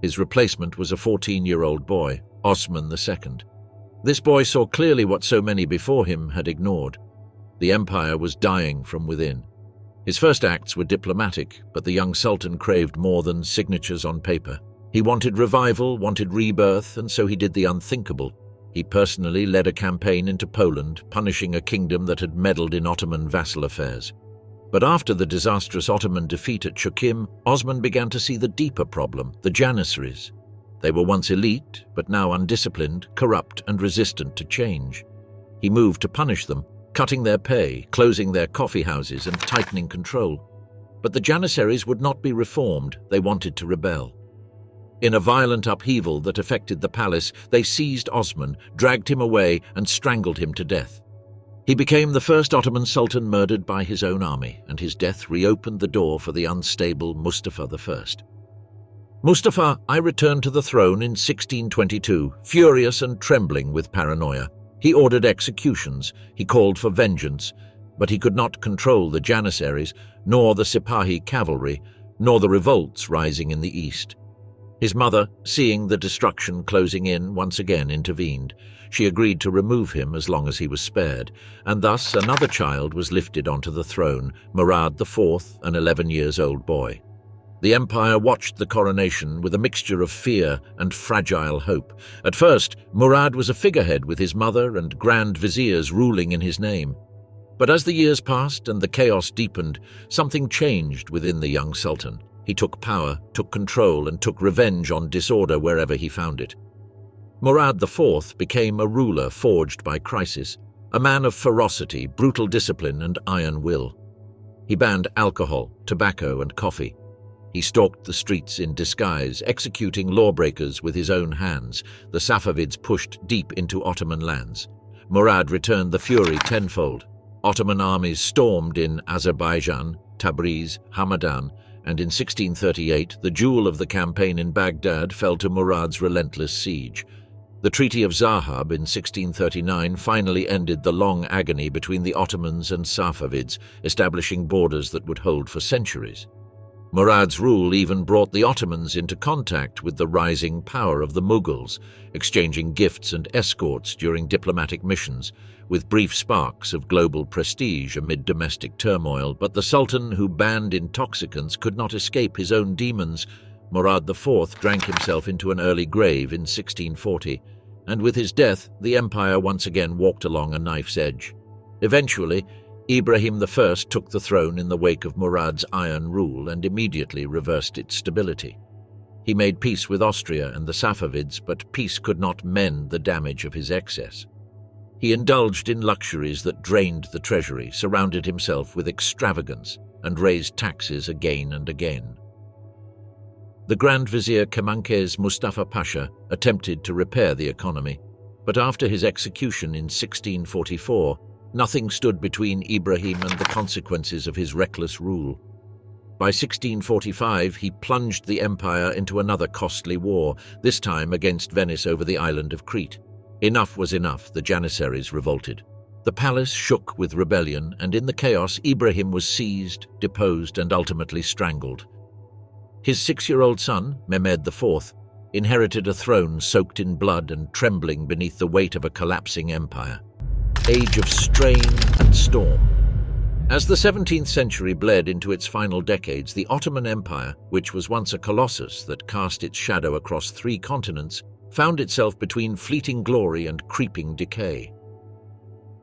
His replacement was a 14-year-old boy, Osman II. This boy saw clearly what so many before him had ignored. The empire was dying from within. His first acts were diplomatic, but the young sultan craved more than signatures on paper. He wanted revival, wanted rebirth, and so he did the unthinkable. He personally led a campaign into Poland, punishing a kingdom that had meddled in Ottoman vassal affairs. But after the disastrous Ottoman defeat at Chukim, Osman began to see the deeper problem, the Janissaries. They were once elite, but now undisciplined, corrupt, and resistant to change. He moved to punish them, cutting their pay, closing their coffee houses, and tightening control. But the Janissaries would not be reformed. They wanted to rebel. In a violent upheaval that affected the palace, they seized Osman, dragged him away, and strangled him to death. He became the first Ottoman sultan murdered by his own army, and his death reopened the door for the unstable Mustafa I. Mustafa I returned to the throne in 1622, furious and trembling with paranoia. He ordered executions, he called for vengeance, but he could not control the Janissaries, nor the Sipahi cavalry, nor the revolts rising in the east. His mother, seeing the destruction closing in, once again intervened. She agreed to remove him as long as he was spared, and thus another child was lifted onto the throne, Murad IV, an 11-year-old boy. The empire watched the coronation with a mixture of fear and fragile hope. At first, Murad was a figurehead with his mother and grand viziers ruling in his name. But as the years passed and the chaos deepened, something changed within the young sultan. He took power, took control, and took revenge on disorder wherever he found it. Murad IV became a ruler forged by crisis, a man of ferocity, brutal discipline, and iron will. He banned alcohol, tobacco, and coffee. He stalked the streets in disguise, executing lawbreakers with his own hands. The Safavids pushed deep into Ottoman lands. Murad returned the fury tenfold. Ottoman armies stormed in Azerbaijan, Tabriz, Hamadan, and in 1638 the jewel of the campaign in Baghdad fell to Murad's relentless siege. The Treaty of Zahab in 1639 finally ended the long agony between the Ottomans and Safavids, establishing borders that would hold for centuries. Murad's rule even brought the Ottomans into contact with the rising power of the Mughals, exchanging gifts and escorts during diplomatic missions, with brief sparks of global prestige amid domestic turmoil. But the Sultan who banned intoxicants could not escape his own demons. Murad IV drank himself into an early grave in 1640, and with his death, the empire once again walked along a knife's edge. Eventually, Ibrahim I took the throne in the wake of Murad's iron rule and immediately reversed its stability. He made peace with Austria and the Safavids, but peace could not mend the damage of his excess. He indulged in luxuries that drained the treasury, surrounded himself with extravagance, and raised taxes again and again. The Grand Vizier Kemanke's Mustafa Pasha attempted to repair the economy, but after his execution in 1644, nothing stood between Ibrahim and the consequences of his reckless rule. By 1645, he plunged the empire into another costly war, this time against Venice over the island of Crete. Enough was enough, the Janissaries revolted. The palace shook with rebellion, and in the chaos, Ibrahim was seized, deposed, and ultimately strangled. His 6-year-old son, Mehmed IV, inherited a throne soaked in blood and trembling beneath the weight of a collapsing empire. Age of strain and storm. As the 17th century bled into its final decades, the Ottoman Empire, which was once a colossus that cast its shadow across 3 continents, found itself between fleeting glory and creeping decay.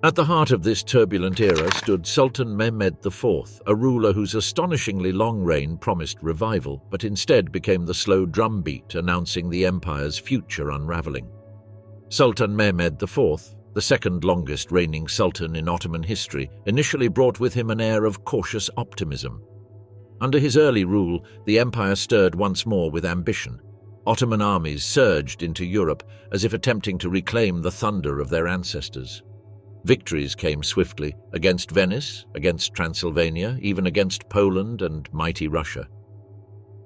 At the heart of this turbulent era stood Sultan Mehmed IV, a ruler whose astonishingly long reign promised revival, but instead became the slow drumbeat announcing the empire's future unraveling. Sultan Mehmed IV, the second longest reigning sultan in Ottoman history, initially brought with him an air of cautious optimism. Under his early rule, the empire stirred once more with ambition. Ottoman armies surged into Europe as if attempting to reclaim the thunder of their ancestors. Victories came swiftly, against Venice, against Transylvania, even against Poland and mighty Russia.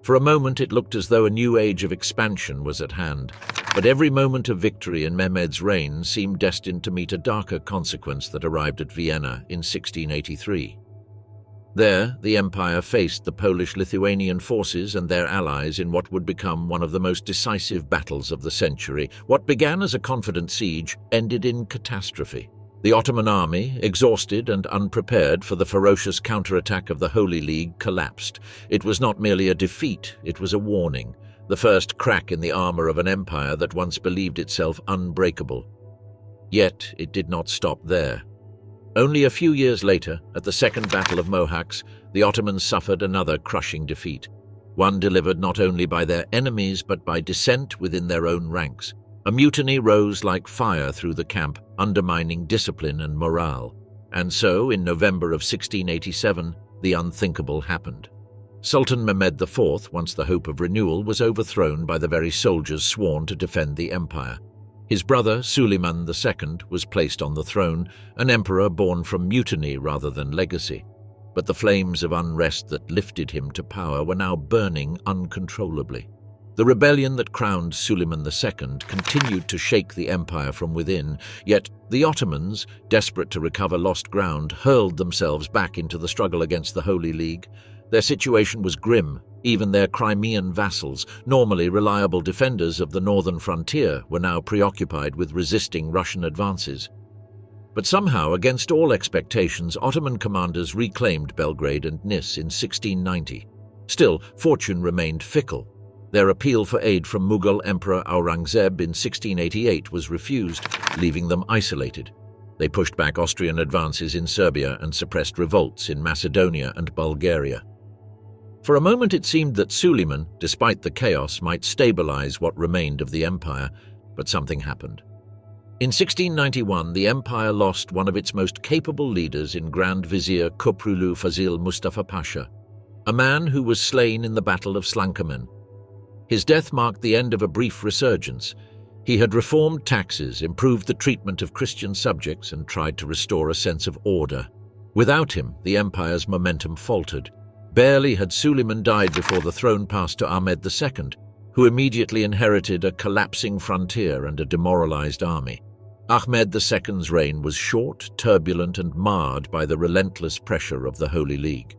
For a moment it looked as though a new age of expansion was at hand, but every moment of victory in Mehmed's reign seemed destined to meet a darker consequence that arrived at Vienna in 1683. There, the empire faced the Polish-Lithuanian forces and their allies in what would become one of the most decisive battles of the century. What began as a confident siege ended in catastrophe. The Ottoman army, exhausted and unprepared for the ferocious counterattack of the Holy League, collapsed. It was not merely a defeat, it was a warning, the first crack in the armor of an empire that once believed itself unbreakable. Yet it did not stop there. Only a few years later, at the Second Battle of Mohacs, the Ottomans suffered another crushing defeat, one delivered not only by their enemies but by dissent within their own ranks. A mutiny rose like fire through the camp, undermining discipline and morale. And so, in November of 1687, the unthinkable happened. Sultan Mehmed IV, once the hope of renewal, was overthrown by the very soldiers sworn to defend the empire. His brother, Suleiman II, was placed on the throne, an emperor born from mutiny rather than legacy. But the flames of unrest that lifted him to power were now burning uncontrollably. The rebellion that crowned Suleiman II continued to shake the empire from within, yet the Ottomans, desperate to recover lost ground, hurled themselves back into the struggle against the Holy League. Their situation was grim. Even their Crimean vassals, normally reliable defenders of the northern frontier, were now preoccupied with resisting Russian advances. But somehow, against all expectations, Ottoman commanders reclaimed Belgrade and Nis in 1690. Still, fortune remained fickle. Their appeal for aid from Mughal Emperor Aurangzeb in 1688 was refused, leaving them isolated. They pushed back Austrian advances in Serbia and suppressed revolts in Macedonia and Bulgaria. For a moment it seemed that Suleiman, despite the chaos, might stabilize what remained of the empire, but something happened. In 1691, the empire lost one of its most capable leaders in Grand Vizier Köprülü Fazil Mustafa Pasha, a man who was slain in the Battle of Slankamen. His death marked the end of a brief resurgence. He had reformed taxes, improved the treatment of Christian subjects, and tried to restore a sense of order. Without him, the empire's momentum faltered. Barely had Suleiman died before the throne passed to Ahmed II, who immediately inherited a collapsing frontier and a demoralized army. Ahmed II's reign was short, turbulent, and marred by the relentless pressure of the Holy League.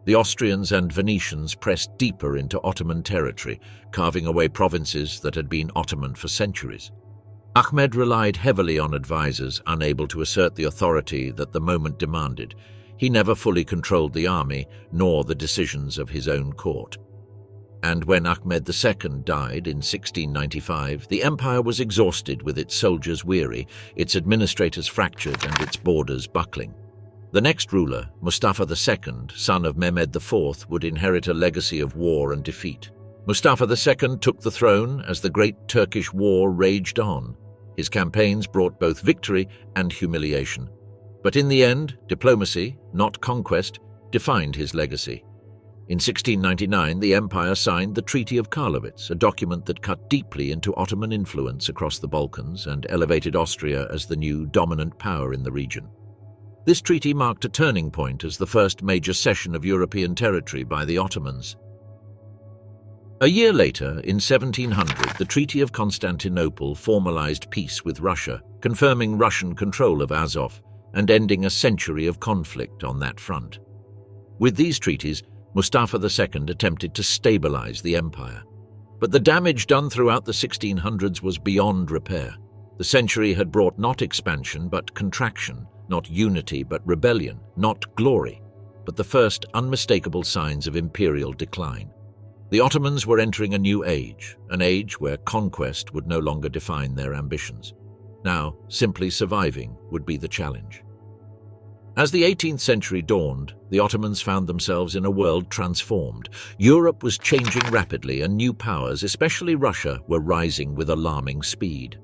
The Austrians and Venetians pressed deeper into Ottoman territory, carving away provinces that had been Ottoman for centuries. Ahmed relied heavily on advisors unable to assert the authority that the moment demanded. He never fully controlled the army, nor the decisions of his own court. And when Ahmed II died in 1695, the empire was exhausted, with its soldiers weary, its administrators fractured, and its borders buckling. The next ruler, Mustafa II, son of Mehmed IV, would inherit a legacy of war and defeat. Mustafa II took the throne as the Great Turkish War raged on. His campaigns brought both victory and humiliation. But in the end, diplomacy, not conquest, defined his legacy. In 1699, the empire signed the Treaty of Karlowitz, a document that cut deeply into Ottoman influence across the Balkans and elevated Austria as the new dominant power in the region. This treaty marked a turning point as the first major cession of European territory by the Ottomans. A year later, in 1700, the Treaty of Constantinople formalized peace with Russia, confirming Russian control of Azov and ending a century of conflict on that front. With these treaties, Mustafa II attempted to stabilize the empire. But the damage done throughout the 1600s was beyond repair. The century had brought not expansion but contraction, not unity but rebellion, not glory, but the first unmistakable signs of imperial decline. The Ottomans were entering a new age, an age where conquest would no longer define their ambitions. Now, simply surviving would be the challenge. As the 18th century dawned, the Ottomans found themselves in a world transformed. Europe was changing rapidly, and new powers, especially Russia, were rising with alarming speed.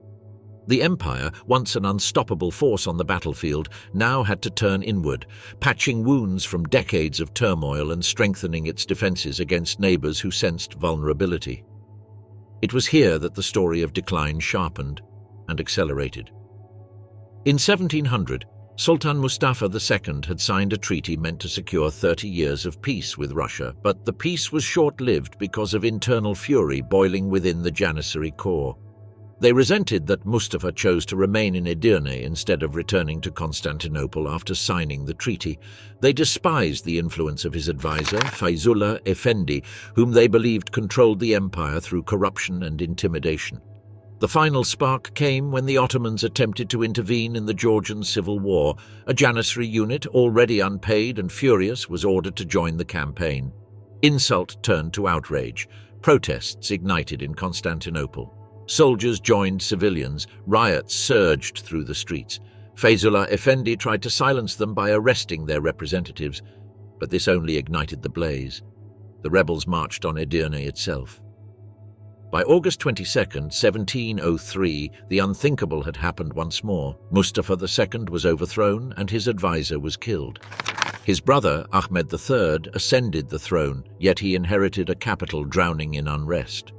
The empire, once an unstoppable force on the battlefield, now had to turn inward, patching wounds from decades of turmoil and strengthening its defenses against neighbors who sensed vulnerability. It was here that the story of decline sharpened and accelerated. In 1700, Sultan Mustafa II had signed a treaty meant to secure 30 years of peace with Russia, but the peace was short-lived because of internal fury boiling within the Janissary corps. They resented that Mustafa chose to remain in Edirne instead of returning to Constantinople after signing the treaty. They despised the influence of his advisor, Feyzullah Efendi, whom they believed controlled the empire through corruption and intimidation. The final spark came when the Ottomans attempted to intervene in the Georgian Civil War. A Janissary unit, already unpaid and furious, was ordered to join the campaign. Insult turned to outrage. Protests ignited in Constantinople. Soldiers joined civilians. Riots surged through the streets. Feyzullah Efendi tried to silence them by arresting their representatives, but this only ignited the blaze. The rebels marched on Edirne itself. By August 22, 1703, the unthinkable had happened once more. Mustafa II was overthrown and his advisor was killed. His brother, Ahmed III, ascended the throne, yet he inherited a capital drowning in unrest.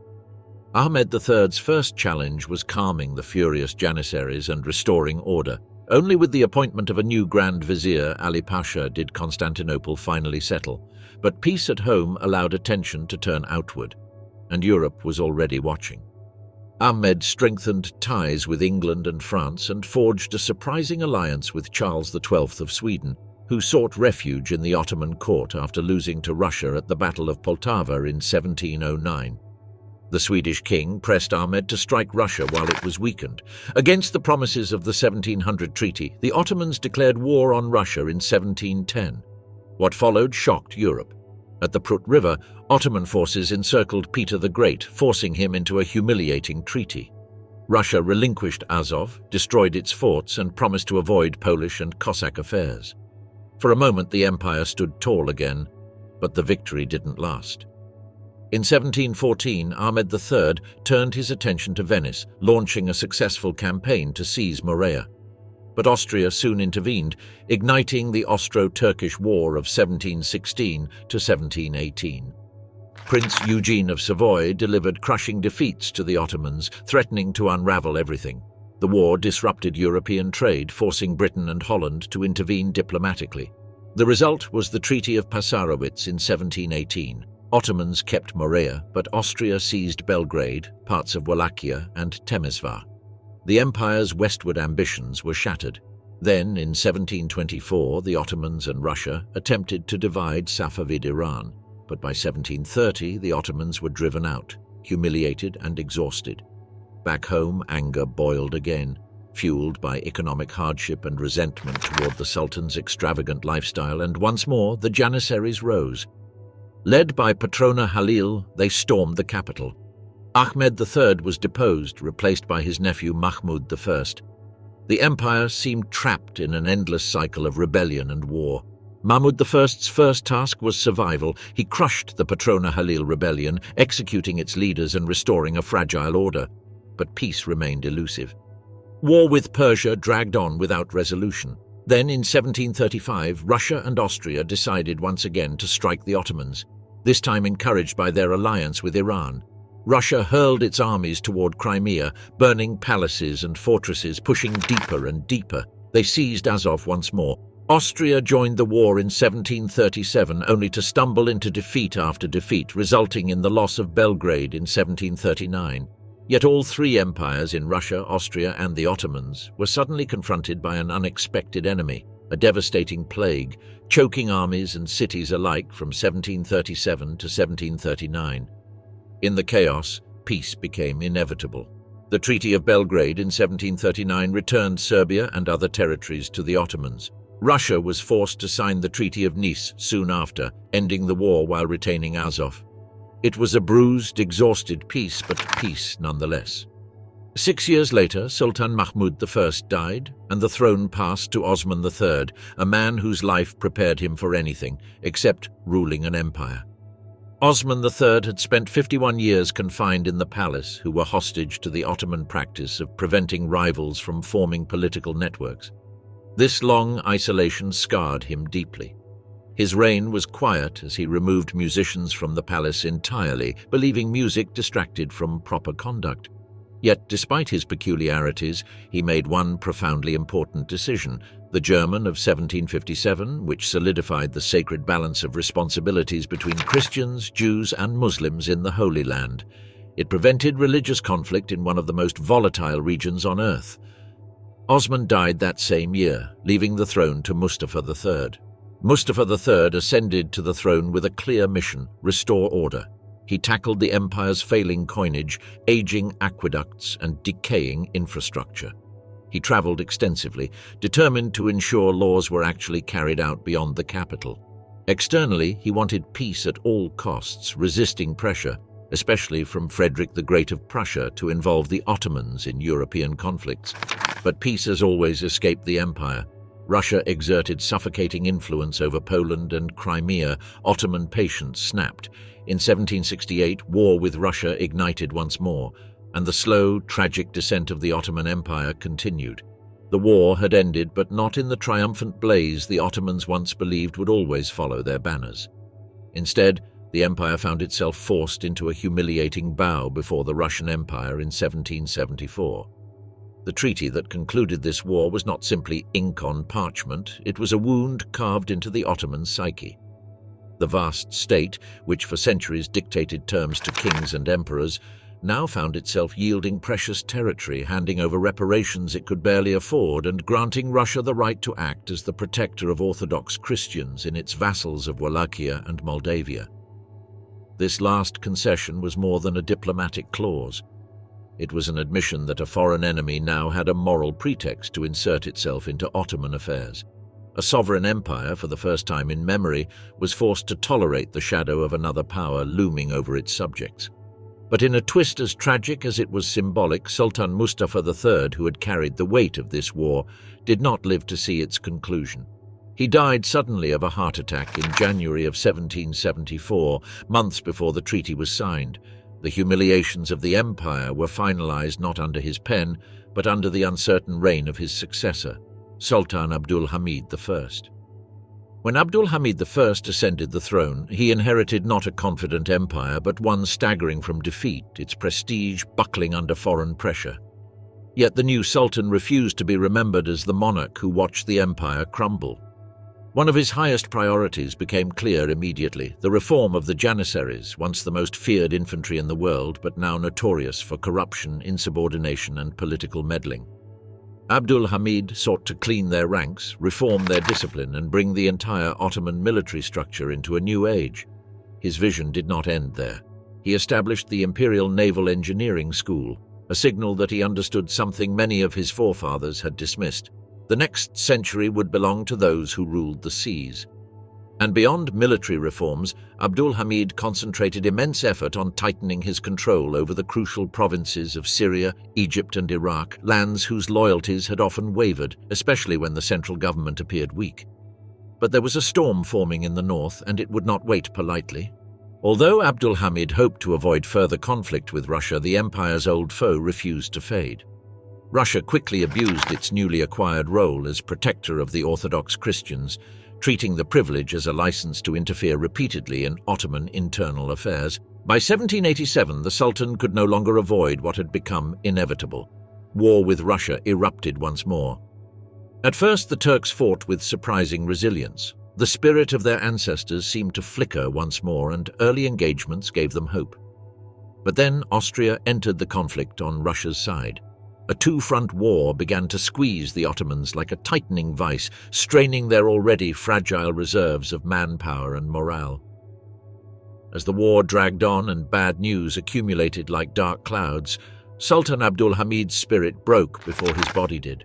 Ahmed III's first challenge was calming the furious Janissaries and restoring order. Only with the appointment of a new Grand Vizier, Ali Pasha, did Constantinople finally settle. But peace at home allowed attention to turn outward, and Europe was already watching. Ahmed strengthened ties with England and France and forged a surprising alliance with Charles XII of Sweden, who sought refuge in the Ottoman court after losing to Russia at the Battle of Poltava in 1709. The Swedish king pressed Ahmed to strike Russia while it was weakened. Against the promises of the 1700 treaty, the Ottomans declared war on Russia in 1710. What followed shocked Europe. At the Prut River, Ottoman forces encircled Peter the Great, forcing him into a humiliating treaty. Russia relinquished Azov, destroyed its forts, and promised to avoid Polish and Cossack affairs. For a moment, the empire stood tall again, but the victory didn't last. In 1714, Ahmed III turned his attention to Venice, launching a successful campaign to seize Morea. But Austria soon intervened, igniting the Austro-Turkish War of 1716 to 1718. Prince Eugene of Savoy delivered crushing defeats to the Ottomans, threatening to unravel everything. The war disrupted European trade, forcing Britain and Holland to intervene diplomatically. The result was the Treaty of Passarowitz in 1718. Ottomans kept Morea, but Austria seized Belgrade, parts of Wallachia, and Temesvar. The empire's westward ambitions were shattered. Then, in 1724, the Ottomans and Russia attempted to divide Safavid Iran, but by 1730 the Ottomans were driven out, humiliated and exhausted. Back home, anger boiled again, fueled by economic hardship and resentment toward the Sultan's extravagant lifestyle, and once more the Janissaries rose. Led by Patrona Halil, they stormed the capital. Ahmed III was deposed, replaced by his nephew Mahmud I. The empire seemed trapped in an endless cycle of rebellion and war. Mahmud I's first task was survival. He crushed the Patrona Halil rebellion, executing its leaders and restoring a fragile order. But peace remained elusive. War with Persia dragged on without resolution. Then, in 1735, Russia and Austria decided once again to strike the Ottomans, this time encouraged by their alliance with Iran. Russia hurled its armies toward Crimea, burning palaces and fortresses, pushing deeper and deeper. They seized Azov once more. Austria joined the war in 1737, only to stumble into defeat after defeat, resulting in the loss of Belgrade in 1739. Yet all three empires in Russia, Austria, and the Ottomans were suddenly confronted by an unexpected enemy, a devastating plague, choking armies and cities alike from 1737 to 1739. In the chaos, peace became inevitable. The Treaty of Belgrade in 1739 returned Serbia and other territories to the Ottomans. Russia was forced to sign the Treaty of Nice soon after, ending the war while retaining Azov. It was a bruised, exhausted peace, but peace nonetheless. 6 years later, Sultan Mahmud I died, and the throne passed to Osman III, a man whose life prepared him for anything except ruling an empire. Osman III had spent 51 years confined in the palace, who were hostage to the Ottoman practice of preventing rivals from forming political networks. This long isolation scarred him deeply. His reign was quiet as he removed musicians from the palace entirely, believing music distracted from proper conduct. Yet, despite his peculiarities, he made one profoundly important decision, the German of 1757, which solidified the sacred balance of responsibilities between Christians, Jews, and Muslims in the Holy Land. It prevented religious conflict in one of the most volatile regions on earth. Osman died that same year, leaving the throne to Mustafa III. Mustafa III ascended to the throne with a clear mission: restore order. He tackled the empire's failing coinage, aging aqueducts, and decaying infrastructure. He traveled extensively, determined to ensure laws were actually carried out beyond the capital. Externally, he wanted peace at all costs, resisting pressure, especially from Frederick the Great of Prussia, to involve the Ottomans in European conflicts. But peace as always escaped the empire. Russia exerted suffocating influence over Poland and Crimea. Ottoman patience snapped. In 1768, war with Russia ignited once more, and the slow, tragic descent of the Ottoman Empire continued. The war had ended, but not in the triumphant blaze the Ottomans once believed would always follow their banners. Instead, the empire found itself forced into a humiliating bow before the Russian Empire in 1774. The treaty that concluded this war was not simply ink on parchment, it was a wound carved into the Ottoman psyche. The vast state, which for centuries dictated terms to kings and emperors, now found itself yielding precious territory, handing over reparations it could barely afford, and granting Russia the right to act as the protector of Orthodox Christians in its vassals of Wallachia and Moldavia. This last concession was more than a diplomatic clause. It was an admission that a foreign enemy now had a moral pretext to insert itself into Ottoman affairs. A sovereign empire, for the first time in memory, was forced to tolerate the shadow of another power looming over its subjects. But in a twist as tragic as it was symbolic, Sultan Mustafa III, who had carried the weight of this war, did not live to see its conclusion. He died suddenly of a heart attack in January of 1774, months before the treaty was signed. The humiliations of the empire were finalized not under his pen, but under the uncertain reign of his successor, Sultan Abdul Hamid I. When Abdul Hamid I ascended the throne, he inherited not a confident empire, but one staggering from defeat, its prestige buckling under foreign pressure. Yet the new sultan refused to be remembered as the monarch who watched the empire crumble. One of his highest priorities became clear immediately: the reform of the Janissaries, once the most feared infantry in the world, but now notorious for corruption, insubordination, and political meddling. Abdul Hamid sought to clean their ranks, reform their discipline, and bring the entire Ottoman military structure into a new age. His vision did not end there. He established the Imperial Naval Engineering School, a signal that he understood something many of his forefathers had dismissed. The next century would belong to those who ruled the seas. And beyond military reforms, Abdul Hamid concentrated immense effort on tightening his control over the crucial provinces of Syria, Egypt, and Iraq, lands whose loyalties had often wavered, especially when the central government appeared weak. But there was a storm forming in the north, and it would not wait politely. Although Abdul Hamid hoped to avoid further conflict with Russia, the empire's old foe refused to fade. Russia quickly abused its newly acquired role as protector of the Orthodox Christians, treating the privilege as a license to interfere repeatedly in Ottoman internal affairs. By 1787, the Sultan could no longer avoid what had become inevitable. War with Russia erupted once more. At first, the Turks fought with surprising resilience. The spirit of their ancestors seemed to flicker once more, and early engagements gave them hope. But then Austria entered the conflict on Russia's side. A two-front war began to squeeze the Ottomans like a tightening vice, straining their already fragile reserves of manpower and morale. As the war dragged on and bad news accumulated like dark clouds, Sultan Abdul Hamid's spirit broke before his body did.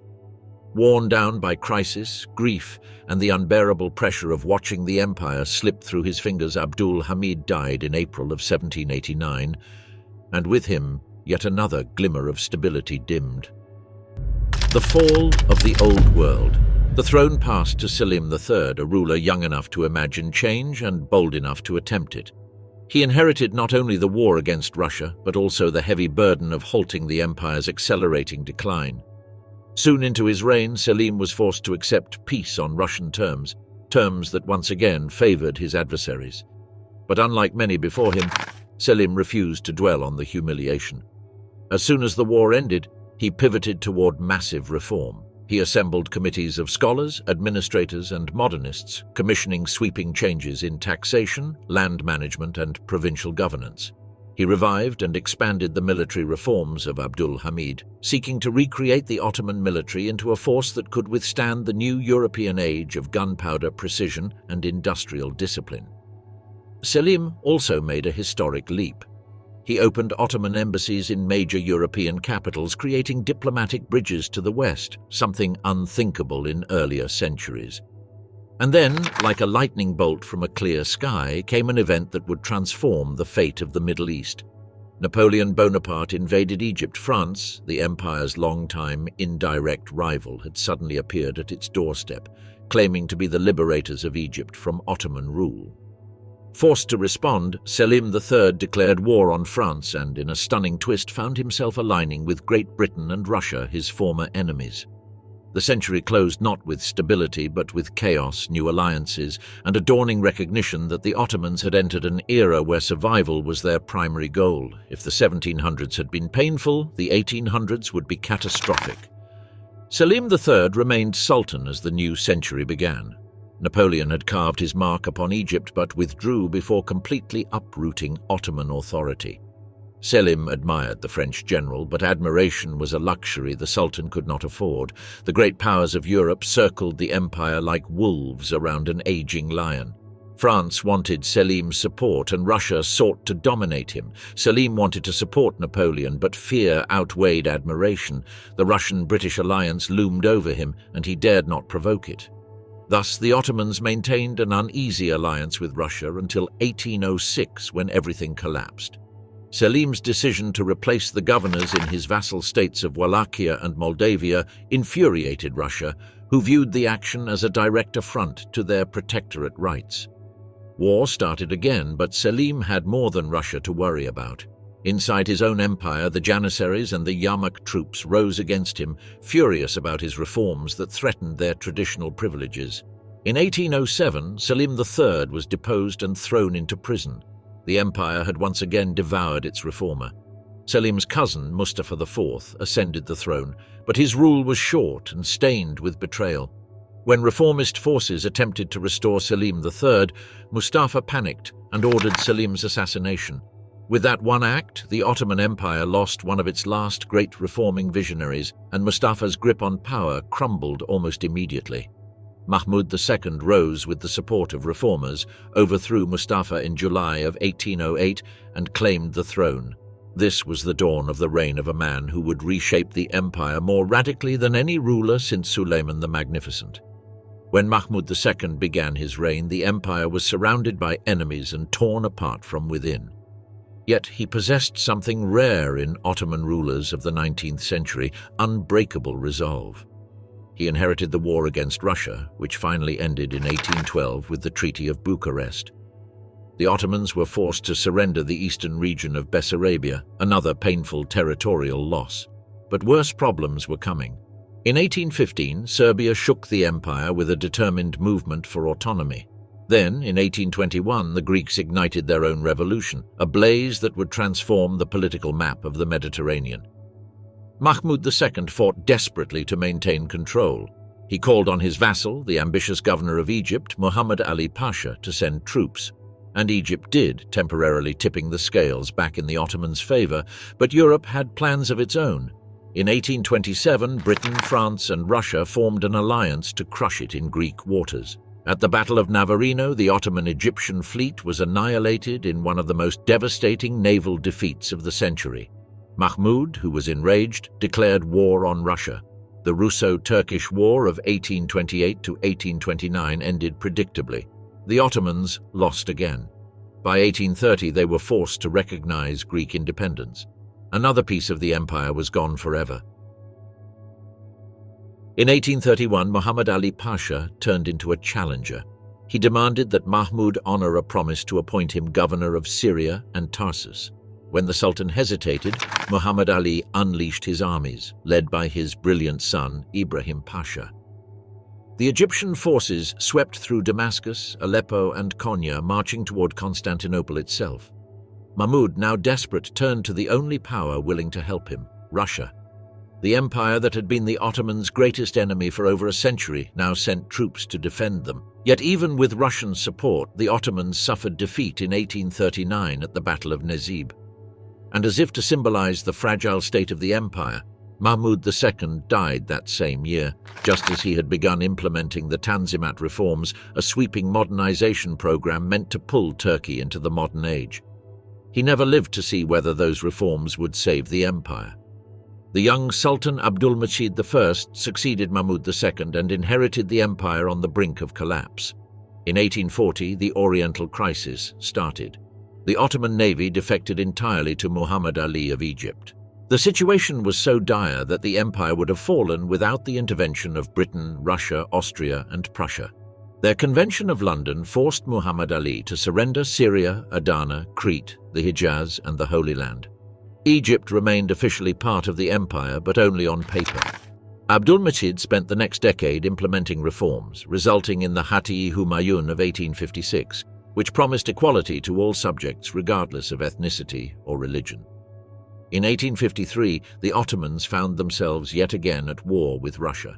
Worn down by crisis, grief, and the unbearable pressure of watching the empire slip through his fingers, Abdul Hamid died in April of 1789, and with him, yet another glimmer of stability dimmed. The fall of the old world. The throne passed to Selim III, a ruler young enough to imagine change and bold enough to attempt it. He inherited not only the war against Russia, but also the heavy burden of halting the empire's accelerating decline. Soon into his reign, Selim was forced to accept peace on Russian terms, terms that once again favored his adversaries. But unlike many before him, Selim refused to dwell on the humiliation. As soon as the war ended, he pivoted toward massive reform. He assembled committees of scholars, administrators, and modernists, commissioning sweeping changes in taxation, land management, and provincial governance. He revived and expanded the military reforms of Abdul Hamid, seeking to recreate the Ottoman military into a force that could withstand the new European age of gunpowder precision and industrial discipline. Selim also made a historic leap. He opened Ottoman embassies in major European capitals, creating diplomatic bridges to the West, something unthinkable in earlier centuries. And then, like a lightning bolt from a clear sky, came an event that would transform the fate of the Middle East. Napoleon Bonaparte invaded Egypt. France, the empire's longtime indirect rival, had suddenly appeared at its doorstep, claiming to be the liberators of Egypt from Ottoman rule. Forced to respond, Selim III declared war on France and, in a stunning twist, found himself aligning with Great Britain and Russia, his former enemies. The century closed not with stability, but with chaos, new alliances, and a dawning recognition that the Ottomans had entered an era where survival was their primary goal. If the 1700s had been painful, the 1800s would be catastrophic. Selim III remained sultan as the new century began. Napoleon had carved his mark upon Egypt, but withdrew before completely uprooting Ottoman authority. Selim admired the French general, but admiration was a luxury the Sultan could not afford. The great powers of Europe circled the empire like wolves around an aging lion. France wanted Selim's support, and Russia sought to dominate him. Selim wanted to support Napoleon, but fear outweighed admiration. The Russian-British alliance loomed over him, and he dared not provoke it. Thus, the Ottomans maintained an uneasy alliance with Russia until 1806, when everything collapsed. Selim's decision to replace the governors in his vassal states of Wallachia and Moldavia infuriated Russia, who viewed the action as a direct affront to their protectorate rights. War started again, but Selim had more than Russia to worry about. Inside his own empire, the Janissaries and the Yarmouk troops rose against him, furious about his reforms that threatened their traditional privileges. In 1807, Selim III was deposed and thrown into prison. The empire had once again devoured its reformer. Selim's cousin, Mustafa IV, ascended the throne, but his rule was short and stained with betrayal. When reformist forces attempted to restore Selim III, Mustafa panicked and ordered Selim's assassination. With that one act, the Ottoman Empire lost one of its last great reforming visionaries, and Mustafa's grip on power crumbled almost immediately. Mahmud II rose with the support of reformers, overthrew Mustafa in July of 1808, and claimed the throne. This was the dawn of the reign of a man who would reshape the empire more radically than any ruler since Suleiman the Magnificent. When Mahmud II began his reign, the empire was surrounded by enemies and torn apart from within. Yet he possessed something rare in Ottoman rulers of the 19th century: unbreakable resolve. He inherited the war against Russia, which finally ended in 1812 with the Treaty of Bucharest. The Ottomans were forced to surrender the eastern region of Bessarabia, another painful territorial loss. But worse problems were coming. In 1815, Serbia shook the empire with a determined movement for autonomy. Then, in 1821, the Greeks ignited their own revolution, a blaze that would transform the political map of the Mediterranean. Mahmud II fought desperately to maintain control. He called on his vassal, the ambitious governor of Egypt, Muhammad Ali Pasha, to send troops. And Egypt did, temporarily tipping the scales back in the Ottomans' favor, but Europe had plans of its own. In 1827, Britain, France, and Russia formed an alliance to crush it in Greek waters. At the Battle of Navarino, the Ottoman-Egyptian fleet was annihilated in one of the most devastating naval defeats of the century. Mahmud, who was enraged, declared war on Russia. The Russo-Turkish War of 1828 to 1829 ended predictably. The Ottomans lost again. By 1830, they were forced to recognize Greek independence. Another piece of the empire was gone forever. In 1831, Muhammad Ali Pasha turned into a challenger. He demanded that Mahmud honor a promise to appoint him governor of Syria and Tarsus. When the Sultan hesitated, Muhammad Ali unleashed his armies, led by his brilliant son, Ibrahim Pasha. The Egyptian forces swept through Damascus, Aleppo, and Konya, marching toward Constantinople itself. Mahmud, now desperate, turned to the only power willing to help him, Russia. The empire that had been the Ottomans' greatest enemy for over a century now sent troops to defend them. Yet even with Russian support, the Ottomans suffered defeat in 1839 at the Battle of Nezib. And as if to symbolize the fragile state of the empire, Mahmud II died that same year, just as he had begun implementing the Tanzimat reforms, a sweeping modernization program meant to pull Turkey into the modern age. He never lived to see whether those reforms would save the empire. The young Sultan Abdülmecid I succeeded Mahmud II and inherited the empire on the brink of collapse. In 1840, the Oriental Crisis started. The Ottoman navy defected entirely to Muhammad Ali of Egypt. The situation was so dire that the empire would have fallen without the intervention of Britain, Russia, Austria, and Prussia. Their Convention of London forced Muhammad Ali to surrender Syria, Adana, Crete, the Hijaz, and the Holy Land. Egypt remained officially part of the empire, but only on paper. Abdülmecid spent the next decade implementing reforms, resulting in the Hati-i-Humayun of 1856, which promised equality to all subjects regardless of ethnicity or religion. In 1853, the Ottomans found themselves yet again at war with Russia.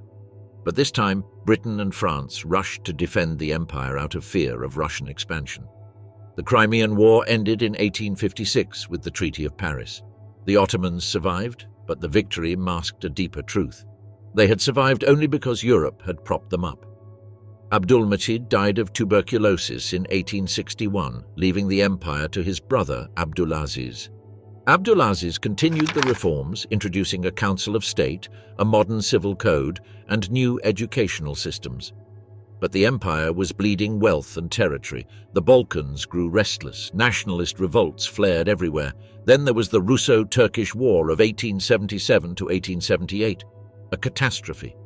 But this time, Britain and France rushed to defend the empire out of fear of Russian expansion. The Crimean War ended in 1856 with the Treaty of Paris. The Ottomans survived, but the victory masked a deeper truth. They had survived only because Europe had propped them up. Abdülmecid died of tuberculosis in 1861, leaving the empire to his brother Abdulaziz. Abdulaziz continued the reforms, introducing a council of state, a modern civil code, and new educational systems. But the empire was bleeding wealth and territory. The Balkans grew restless, nationalist revolts flared everywhere. Then there was the Russo-Turkish War of 1877 to 1878, a catastrophe.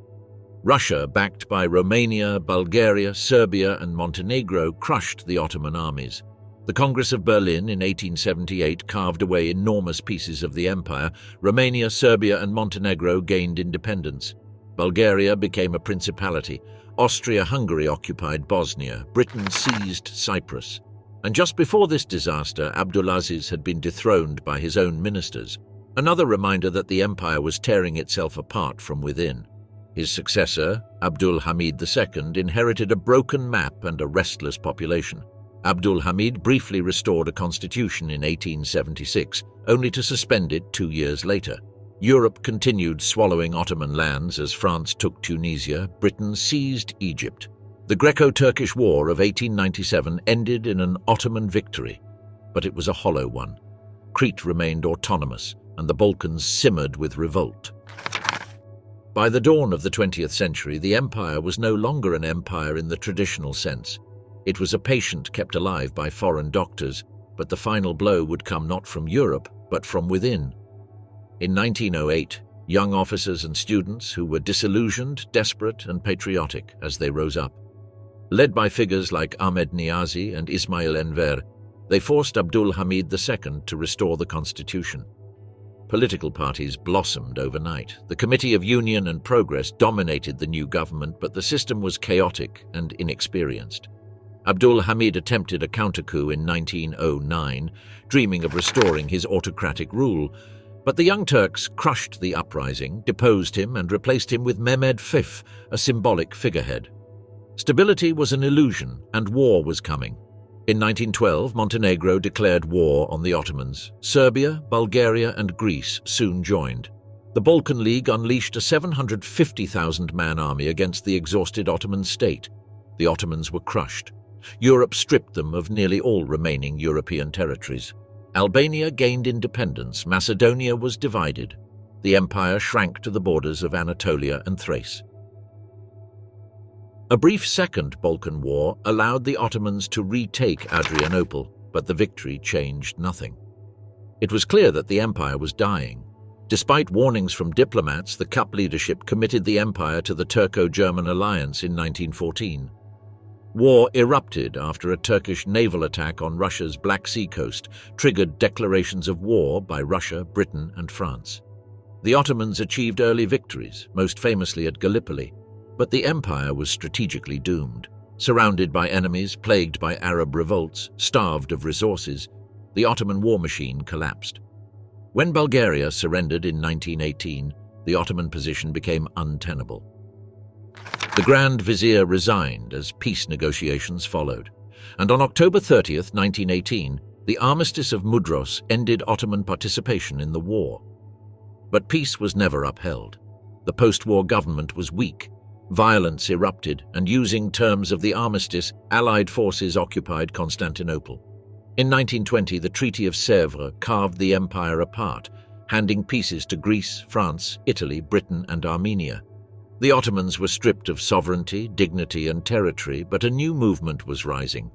Russia, backed by Romania, Bulgaria, Serbia, and Montenegro, crushed the Ottoman armies. The Congress of Berlin in 1878 carved away enormous pieces of the empire. Romania, Serbia, and Montenegro gained independence. Bulgaria became a principality. Austria-Hungary occupied Bosnia. Britain seized Cyprus. And just before this disaster, Abdulaziz had been dethroned by his own ministers. Another reminder that the empire was tearing itself apart from within. His successor, Abdul Hamid II, inherited a broken map and a restless population. Abdul Hamid briefly restored a constitution in 1876, only to suspend it 2 years later. Europe continued swallowing Ottoman lands as France took Tunisia, Britain seized Egypt. The Greco-Turkish War of 1897 ended in an Ottoman victory, but it was a hollow one. Crete remained autonomous, and the Balkans simmered with revolt. By the dawn of the 20th century, the empire was no longer an empire in the traditional sense. It was a patient kept alive by foreign doctors, but the final blow would come not from Europe, but from within. In 1908, young officers and students who were disillusioned, desperate, and patriotic as they rose up. Led by figures like Ahmed Niazi and Ismail Enver, they forced Abdul Hamid II to restore the constitution. Political parties blossomed overnight. The Committee of Union and Progress dominated the new government, but the system was chaotic and inexperienced. Abdul Hamid attempted a counter-coup in 1909, dreaming of restoring his autocratic rule, but the Young Turks crushed the uprising, deposed him, and replaced him with Mehmed V, a symbolic figurehead. Stability was an illusion, and war was coming. In 1912, Montenegro declared war on the Ottomans. Serbia, Bulgaria, and Greece soon joined. The Balkan League unleashed a 750,000-man army against the exhausted Ottoman state. The Ottomans were crushed. Europe stripped them of nearly all remaining European territories. Albania gained independence. Macedonia was divided. The empire shrank to the borders of Anatolia and Thrace. A brief second Balkan War allowed the Ottomans to retake Adrianople, but the victory changed nothing. It was clear that the empire was dying. Despite warnings from diplomats, the Cup leadership committed the empire to the Turco-German alliance in 1914. War erupted after a Turkish naval attack on Russia's Black Sea coast triggered declarations of war by Russia, Britain, and France. The Ottomans achieved early victories, most famously at Gallipoli, but the empire was strategically doomed. Surrounded by enemies, plagued by Arab revolts, starved of resources, the Ottoman war machine collapsed. When Bulgaria surrendered in 1918, the Ottoman position became untenable. The Grand Vizier resigned as peace negotiations followed, and on October 30, 1918, the Armistice of Mudros ended Ottoman participation in the war. But peace was never upheld. The post-war government was weak. Violence erupted, and using terms of the armistice, Allied forces occupied Constantinople. In 1920, the Treaty of Sèvres carved the empire apart, handing pieces to Greece, France, Italy, Britain, and Armenia. The Ottomans were stripped of sovereignty, dignity, and territory, but a new movement was rising.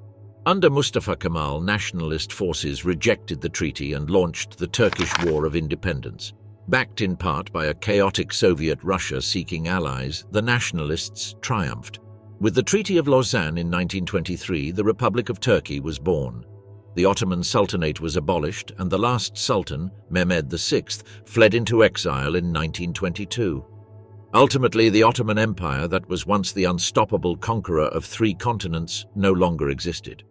Under Mustafa Kemal, nationalist forces rejected the treaty and launched the Turkish War of Independence. Backed in part by a chaotic Soviet Russia seeking allies, the nationalists triumphed. With the Treaty of Lausanne in 1923, the Republic of Turkey was born. The Ottoman Sultanate was abolished, and the last sultan, Mehmed VI, fled into exile in 1922. Ultimately, the Ottoman Empire, that was once the unstoppable conqueror of 3 continents, no longer existed.